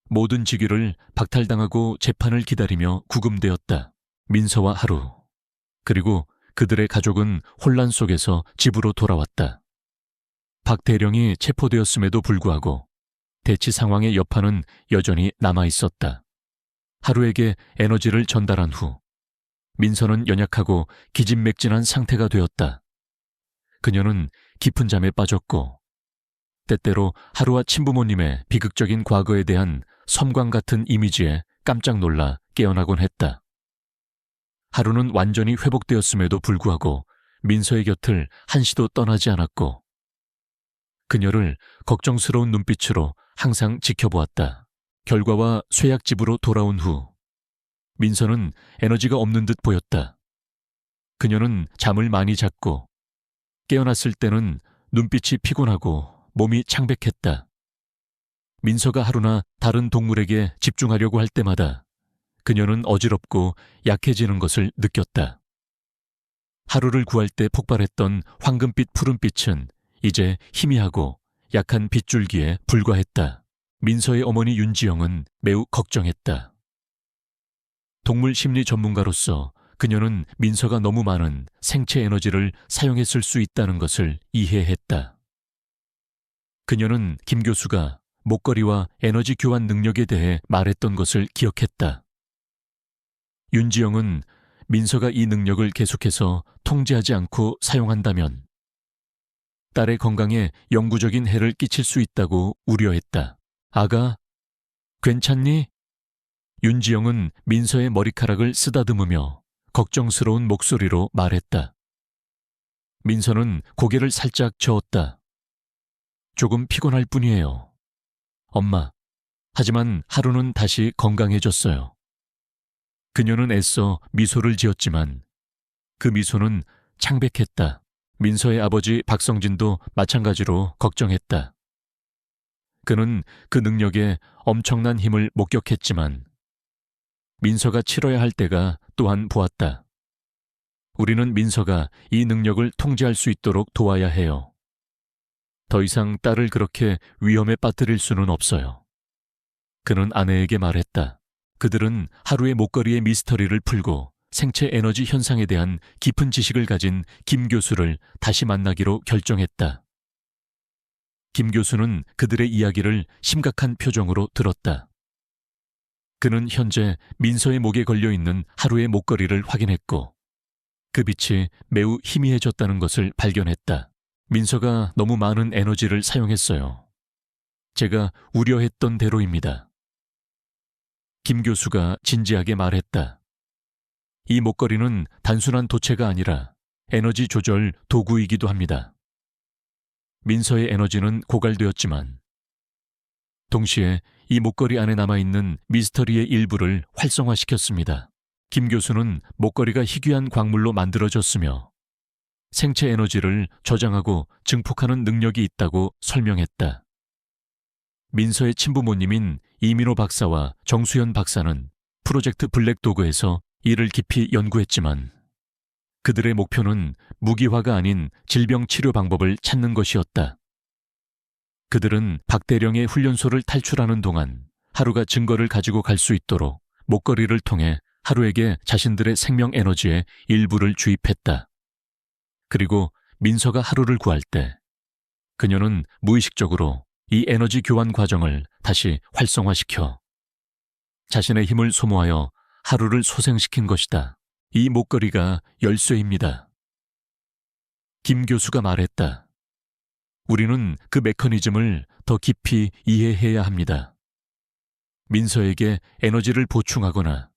모든 직위를 박탈당하고 재판을 기다리며 구금되었다. 민서와 하루, 그리고 그들의 가족은 혼란 속에서 집으로 돌아왔다. 박 대령이 체포되었음에도 불구하고 대치 상황의 여파는 여전히 남아있었다. 하루에게 에너지를 전달한 후 민서는 연약하고 기진맥진한 상태가 되었다. 그녀는 깊은 잠에 빠졌고 때때로 하루와 친부모님의 비극적인 과거에 대한 섬광 같은 이미지에 깜짝 놀라 깨어나곤 했다. 하루는 완전히 회복되었음에도 불구하고 민서의 곁을 한시도 떠나지 않았고 그녀를 걱정스러운 눈빛으로 항상 지켜보았다. 결과와 쇠약집으로 돌아온 후 민서는 에너지가 없는 듯 보였다. 그녀는 잠을 많이 잤고 깨어났을 때는 눈빛이 피곤하고 몸이 창백했다. 민서가 하루나 다른 동물에게 집중하려고 할 때마다 그녀는 어지럽고 약해지는 것을 느꼈다. 하루를 구할 때 폭발했던 황금빛 푸른빛은 이제 희미하고 약한 빗줄기에 불과했다. 민서의 어머니 윤지영은 매우 걱정했다. 동물 심리 전문가로서 그녀는 민서가 너무 많은 생체 에너지를 사용했을 수 있다는 것을 이해했다. 그녀는 김 교수가 목걸이와 에너지 교환 능력에 대해 말했던 것을 기억했다. 윤지영은 민서가 이 능력을 계속해서 통제하지 않고 사용한다면 딸의 건강에 영구적인 해를 끼칠 수 있다고 우려했다. 아가, 괜찮니? 윤지영은 민서의 머리카락을 쓰다듬으며 걱정스러운 목소리로 말했다. 민서는 고개를 살짝 저었다. 조금 피곤할 뿐이에요. 엄마, 하지만 하루는 다시 건강해졌어요. 그녀는 애써 미소를 지었지만 그 미소는 창백했다. 민서의 아버지 박성진도 마찬가지로 걱정했다. 그는 그 능력에 엄청난 힘을 목격했지만 민서가 치러야 할 때가 또한 보았다. 우리는 민서가 이 능력을 통제할 수 있도록 도와야 해요. 더 이상 딸을 그렇게 위험에 빠뜨릴 수는 없어요. 그는 아내에게 말했다. 그들은 하루의 목걸이의 미스터리를 풀고 생체 에너지 현상에 대한 깊은 지식을 가진 김 교수를 다시 만나기로 결정했다. 김 교수는 그들의 이야기를 심각한 표정으로 들었다. 그는 현재 민서의 목에 걸려있는 하루의 목걸이를 확인했고 그 빛이 매우 희미해졌다는 것을 발견했다. 민서가 너무 많은 에너지를 사용했어요. 제가 우려했던 대로입니다. 김 교수가 진지하게 말했다. 이 목걸이는 단순한 도체가 아니라 에너지 조절 도구이기도 합니다. 민서의 에너지는 고갈되었지만 동시에 이 목걸이 안에 남아있는 미스터리의 일부를 활성화시켰습니다. 김 교수는 목걸이가 희귀한 광물로 만들어졌으며 생체 에너지를 저장하고 증폭하는 능력이 있다고 설명했다. 민서의 친부모님인 이민호 박사와 정수현 박사는 프로젝트 블랙도그에서 이를 깊이 연구했지만 그들의 목표는 무기화가 아닌 질병 치료 방법을 찾는 것이었다. 그들은 박 대령의 훈련소를 탈출하는 동안 하루가 증거를 가지고 갈 수 있도록 목걸이를 통해 하루에게 자신들의 생명 에너지의 일부를 주입했다. 그리고 민서가 하루를 구할 때 그녀는 무의식적으로 이 에너지 교환 과정을 다시 활성화시켜 자신의 힘을 소모하여 하루를 소생시킨 것이다. 이 목걸이가 열쇠입니다. 김 교수가 말했다. 우리는 그 메커니즘을 더 깊이 이해해야 합니다. 민서에게 에너지를 보충하거나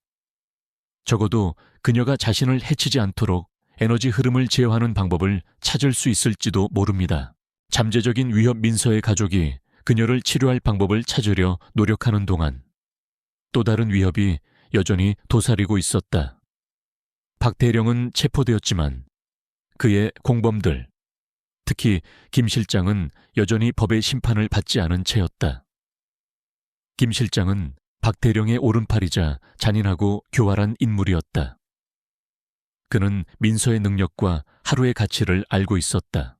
적어도 그녀가 자신을 해치지 않도록 에너지 흐름을 제어하는 방법을 찾을 수 있을지도 모릅니다. 잠재적인 위협 민서의 가족이 그녀를 치료할 방법을 찾으려 노력하는 동안 또 다른 위협이 여전히 도사리고 있었다. 박대령은 체포되었지만 그의 공범들, 특히 김 실장은 여전히 법의 심판을 받지 않은 채였다. 김 실장은 박대령의 오른팔이자 잔인하고 교활한 인물이었다. 그는 민서의 능력과 하루의 가치를 알고 있었다.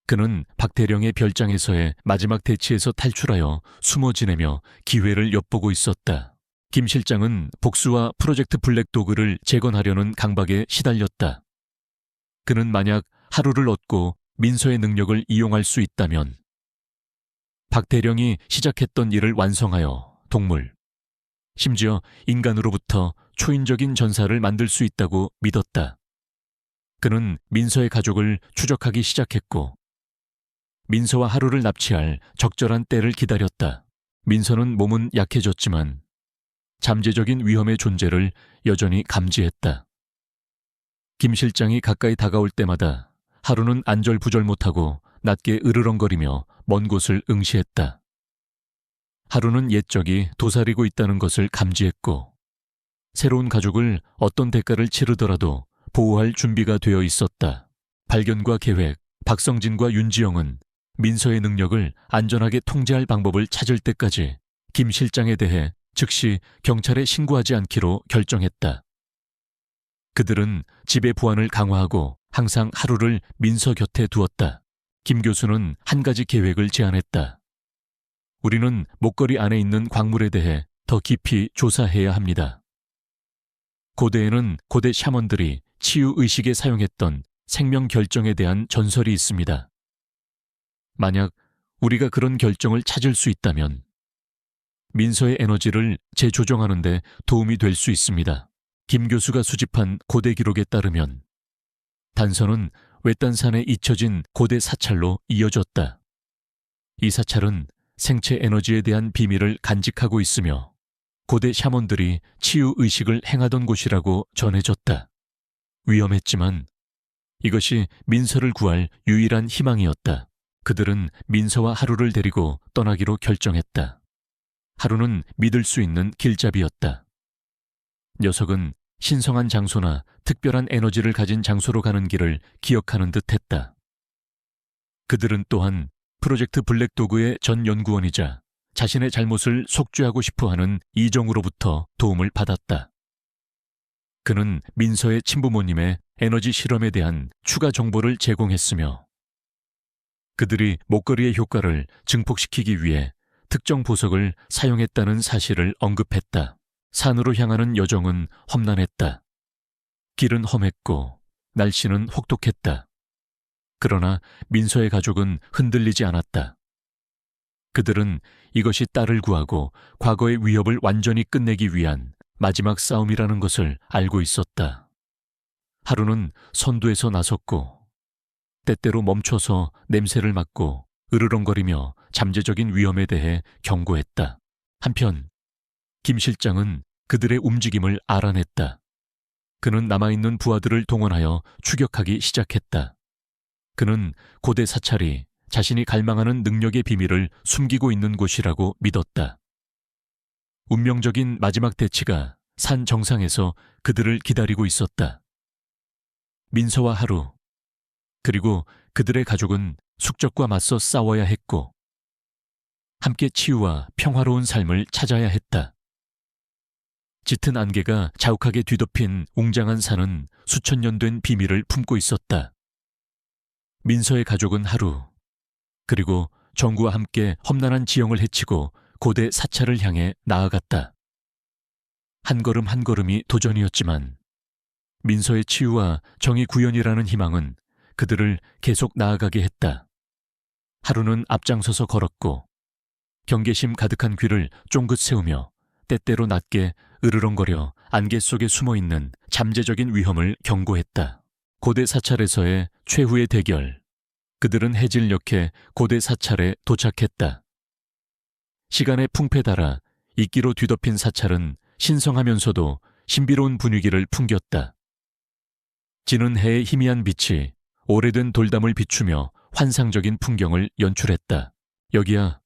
그는 박대령의 별장에서의 마지막 대치에서 탈출하여 숨어 지내며 기회를 엿보고 있었다. 김 실장은 복수와 프로젝트 블랙도그를 재건하려는 강박에 시달렸다. 그는 만약 하루를 얻고 민서의 능력을 이용할 수 있다면 박대령이 시작했던 일을 완성하여 동물, 심지어 인간으로부터 초인적인 전사를 만들 수 있다고 믿었다. 그는 민서의 가족을 추적하기 시작했고 민서와 하루를 납치할 적절한 때를 기다렸다. 민서는 몸은 약해졌지만 잠재적인 위험의 존재를 여전히 감지했다. 김 실장이 가까이 다가올 때마다 하루는 안절부절 못하고 낮게 으르렁거리며 먼 곳을 응시했다. 하루는 옛적이 도사리고 있다는 것을 감지했고 새로운 가족을 어떤 대가를 치르더라도 보호할 준비가 되어 있었다. 발견과 계획, 박성진과 윤지영은 민서의 능력을 안전하게 통제할 방법을 찾을 때까지 김 실장에 대해 즉시 경찰에 신고하지 않기로 결정했다. 그들은 집의 보안을 강화하고 항상 하루를 민서 곁에 두었다. 김 교수는 한 가지 계획을 제안했다. 우리는 목걸이 안에 있는 광물에 대해 더 깊이 조사해야 합니다. 고대에는 고대 샤먼들이 치유의식에 사용했던 생명 결정에 대한 전설이 있습니다. 만약 우리가 그런 결정을 찾을 수 있다면 민서의 에너지를 재조정하는 데 도움이 될 수 있습니다. 김 교수가 수집한 고대 기록에 따르면 단서는 외딴산에 잊혀진 고대 사찰로 이어졌다. 이 사찰은 생체 에너지에 대한 비밀을 간직하고 있으며 고대 샤먼들이 치유의식을 행하던 곳이라고 전해졌다. 위험했지만 이것이 민서를 구할 유일한 희망이었다. 그들은 민서와 하루를 데리고 떠나기로 결정했다. 하루는 믿을 수 있는 길잡이였다. 녀석은 신성한 장소나 특별한 에너지를 가진 장소로 가는 길을 기억하는 듯했다. 그들은 또한 프로젝트 블랙도그의 전 연구원이자 자신의 잘못을 속죄하고 싶어하는 이정우로부터 도움을 받았다. 그는 민서의 친부모님의 에너지 실험에 대한 추가 정보를 제공했으며 그들이 목걸이의 효과를 증폭시키기 위해 특정 보석을 사용했다는 사실을 언급했다. 산으로 향하는 여정은 험난했다. 길은 험했고 날씨는 혹독했다. 그러나 민서의 가족은 흔들리지 않았다. 그들은 이것이 딸을 구하고 과거의 위협을 완전히 끝내기 위한 마지막 싸움이라는 것을 알고 있었다. 하루는 선두에서 나섰고 때때로 멈춰서 냄새를 맡고 으르렁거리며 잠재적인 위험에 대해 경고했다. 한편 김 실장은 그들의 움직임을 알아냈다. 그는 남아있는 부하들을 동원하여 추격하기 시작했다. 그는 고대 사찰이 자신이 갈망하는 능력의 비밀을 숨기고 있는 곳이라고 믿었다. 운명적인 마지막 대치가 산 정상에서 그들을 기다리고 있었다. 민서와 하루, 그리고 그들의 가족은 숙적과 맞서 싸워야 했고 함께 치유와 평화로운 삶을 찾아야 했다. 짙은 안개가 자욱하게 뒤덮인 웅장한 산은 수천 년 된 비밀을 품고 있었다. 민서의 가족은 하루, 그리고 정구와 함께 험난한 지형을 헤치고 고대 사찰을 향해 나아갔다. 한 걸음 한 걸음이 도전이었지만 민서의 치유와 정의 구현이라는 희망은 그들을 계속 나아가게 했다. 하루는 앞장서서 걸었고 경계심 가득한 귀를 쫑긋 세우며 때때로 낮게 으르렁거려 안개 속에 숨어있는 잠재적인 위험을 경고했다. 고대 사찰에서의 최후의 대결. 그들은 해질녘에 고대 사찰에 도착했다. 시간의 풍패 달아 이끼로 뒤덮인 사찰은 신성하면서도 신비로운 분위기를 풍겼다. 지는 해의 희미한 빛이 오래된 돌담을 비추며 환상적인 풍경을 연출했다. 여기야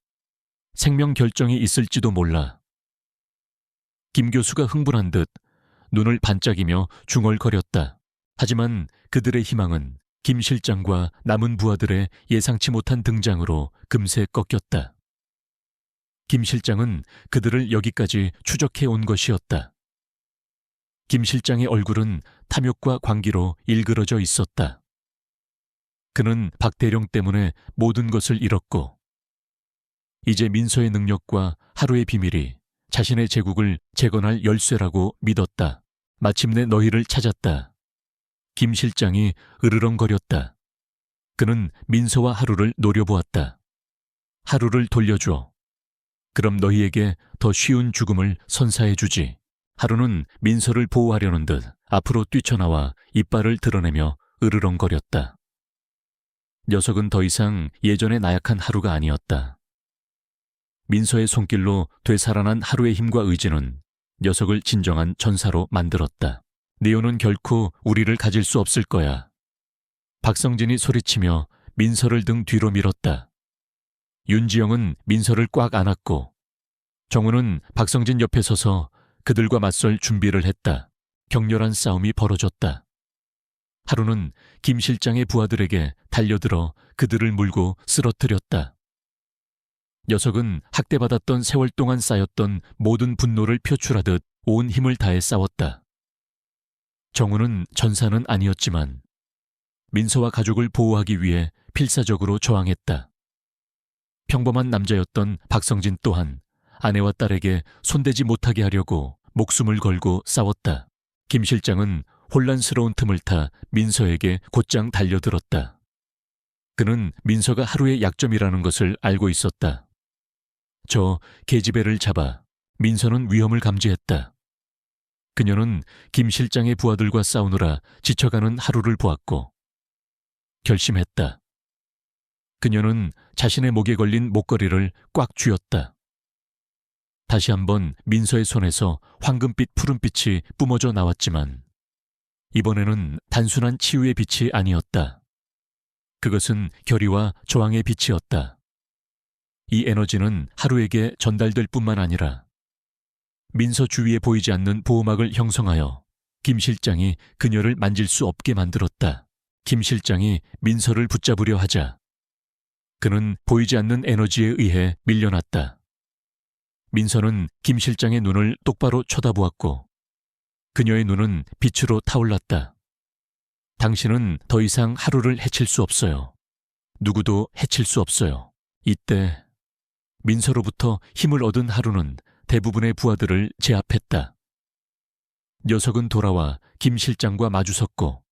생명 결정이 있을지도 몰라. 김 교수가 흥분한 듯 눈을 반짝이며 중얼거렸다. 하지만 그들의 희망은 김 실장과 남은 부하들의 예상치 못한 등장으로 금세 꺾였다. 김 실장은 그들을 여기까지 추적해 온 것이었다. 김 실장의 얼굴은 탐욕과 광기로 일그러져 있었다. 그는 박대령 때문에 모든 것을 잃었고 이제 민서의 능력과 하루의 비밀이 자신의 제국을 재건할 열쇠라고 믿었다. 마침내 너희를 찾았다. 김 실장이 으르렁거렸다. 그는 민서와 하루를 노려보았다. 하루를 돌려줘. 그럼 너희에게 더 쉬운 죽음을 선사해주지. 하루는 민서를 보호하려는 듯 앞으로 뛰쳐나와 이빨을 드러내며 으르렁거렸다. 녀석은 더 이상 예전의 나약한 하루가 아니었다. 민서의 손길로 되살아난 하루의 힘과 의지는 녀석을 진정한 전사로 만들었다. 네오는 결코 우리를 가질 수 없을 거야. 박성진이 소리치며 민서를 등 뒤로 밀었다. 윤지영은 민서를 꽉 안았고 정우는 박성진 옆에 서서 그들과 맞설 준비를 했다. 격렬한 싸움이 벌어졌다. 하루는 김 실장의 부하들에게 달려들어 그들을 물고 쓰러뜨렸다. 녀석은 학대받았던 세월 동안 쌓였던 모든 분노를 표출하듯 온 힘을 다해 싸웠다. 정우는 전사는 아니었지만 민서와 가족을 보호하기 위해 필사적으로 저항했다. 평범한 남자였던 박성진 또한 아내와 딸에게 손대지 못하게 하려고 목숨을 걸고 싸웠다. 김 실장은 혼란스러운 틈을 타 민서에게 곧장 달려들었다. 그는 민서가 하루의 약점이라는 것을 알고 있었다. 저 계집애를 잡아. 민서는 위험을 감지했다. 그녀는 김 실장의 부하들과 싸우느라 지쳐가는 하루를 보았고 결심했다. 그녀는 자신의 목에 걸린 목걸이를 꽉 쥐었다. 다시 한번 민서의 손에서 황금빛 푸른빛이 뿜어져 나왔지만 이번에는 단순한 치유의 빛이 아니었다. 그것은 결의와 저항의 빛이었다. 이 에너지는 하루에게 전달될 뿐만 아니라 민서 주위에 보이지 않는 보호막을 형성하여 김 실장이 그녀를 만질 수 없게 만들었다. 김 실장이 민서를 붙잡으려 하자 그는 보이지 않는 에너지에 의해 밀려났다. 민서는 김 실장의 눈을 똑바로 쳐다보았고 그녀의 눈은 빛으로 타올랐다. 당신은 더 이상 하루를 해칠 수 없어요. 누구도 해칠 수 없어요. 이때 민서로부터 힘을 얻은 하루는 대부분의 부하들을 제압했다. 녀석은 돌아와 김 실장과 마주섰고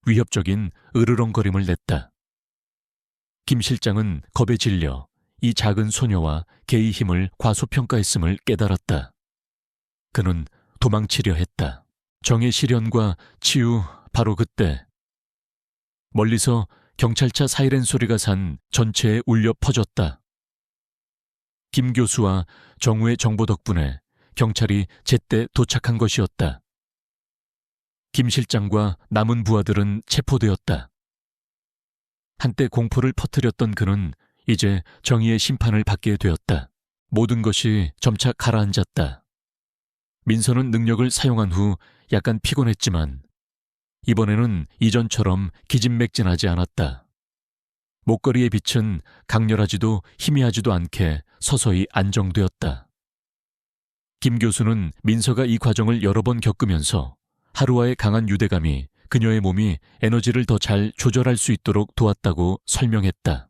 위협적인 으르렁거림을 냈다. 김 실장은 겁에 질려 이 작은 소녀와 개의 힘을 과소평가했음을 깨달았다. 그는 도망치려 했다. 정의 실현과 치유, 바로 그때 멀리서 경찰차 사이렌 소리가 산 전체에 울려 퍼졌다. 김 교수와 정우의 정보 덕분에 경찰이 제때 도착한 것이었다. 김 실장과 남은 부하들은 체포되었다. 한때 공포를 퍼뜨렸던 그는 이제 정의의 심판을 받게 되었다. 모든 것이 점차 가라앉았다. 민서는 능력을 사용한 후 약간 피곤했지만 이번에는 이전처럼 기진맥진하지 않았다. 목걸이의 빛은 강렬하지도 희미하지도 않게 서서히 안정되었다. 김 교수는 민서가 이 과정을 여러 번 겪으면서 하루와의 강한 유대감이 그녀의 몸이 에너지를 더 잘 조절할 수 있도록 도왔다고 설명했다.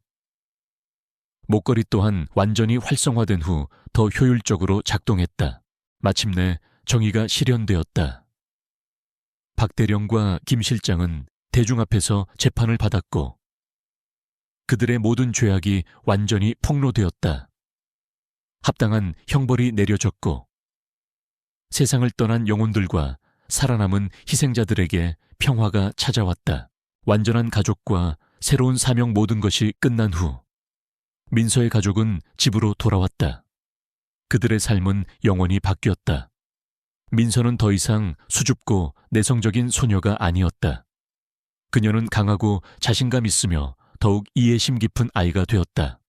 목걸이 또한 완전히 활성화된 후 더 효율적으로 작동했다. 마침내 정의가 실현되었다. 박대령과 김 실장은 대중 앞에서 재판을 받았고 그들의 모든 죄악이 완전히 폭로되었다. 합당한 형벌이 내려졌고 세상을 떠난 영혼들과 살아남은 희생자들에게 평화가 찾아왔다. 완전한 가족과 새로운 사명 모든 것이 끝난 후 민서의 가족은 집으로 돌아왔다. 그들의 삶은 영원히 바뀌었다. 민서는 더 이상 수줍고 내성적인 소녀가 아니었다. 그녀는 강하고 자신감 있으며 더욱 이해심 깊은 아이가 되었다.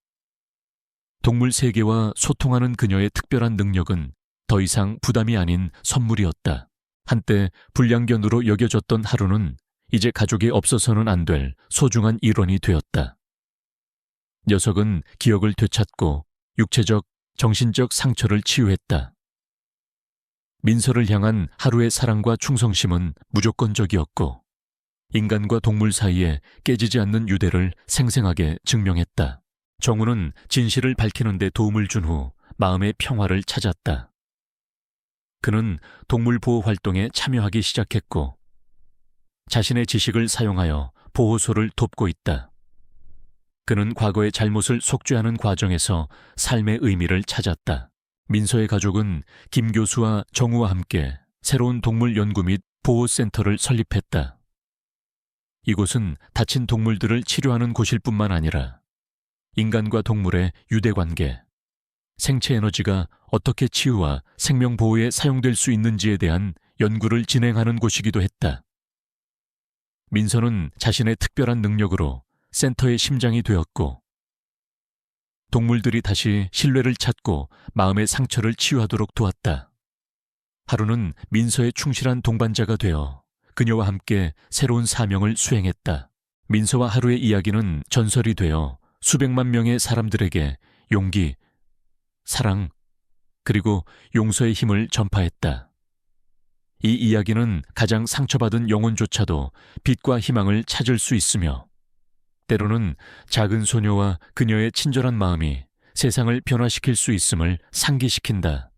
동물 세계와 소통하는 그녀의 특별한 능력은 더 이상 부담이 아닌 선물이었다. 한때 불량견으로 여겨졌던 하루는 이제 가족이 없어서는 안 될 소중한 일원이 되었다. 녀석은 기억을 되찾고 육체적, 정신적 상처를 치유했다. 민서를 향한 하루의 사랑과 충성심은 무조건적이었고 인간과 동물 사이에 깨지지 않는 유대를 생생하게 증명했다. 정우는 진실을 밝히는 데 도움을 준 후 마음의 평화를 찾았다. 그는 동물 보호 활동에 참여하기 시작했고 자신의 지식을 사용하여 보호소를 돕고 있다. 그는 과거의 잘못을 속죄하는 과정에서 삶의 의미를 찾았다. 민서의 가족은 김 교수와 정우와 함께 새로운 동물 연구 및 보호센터를 설립했다. 이곳은 다친 동물들을 치료하는 곳일 뿐만 아니라 인간과 동물의 유대관계, 생체 에너지가 어떻게 치유와 생명보호에 사용될 수 있는지에 대한 연구를 진행하는 곳이기도 했다. 민서는 자신의 특별한 능력으로 센터의 심장이 되었고 동물들이 다시 신뢰를 찾고 마음의 상처를 치유하도록 도왔다. 하루는 민서의 충실한 동반자가 되어 그녀와 함께 새로운 사명을 수행했다. 민서와 하루의 이야기는 전설이 되어 수백만 명의 사람들에게 용기, 사랑, 그리고 용서의 힘을 전파했다. 이 이야기는 가장 상처받은 영혼조차도 빛과 희망을 찾을 수 있으며 때로는 작은 소녀와 그녀의 친절한 마음이 세상을 변화시킬 수 있음을 상기시킨다.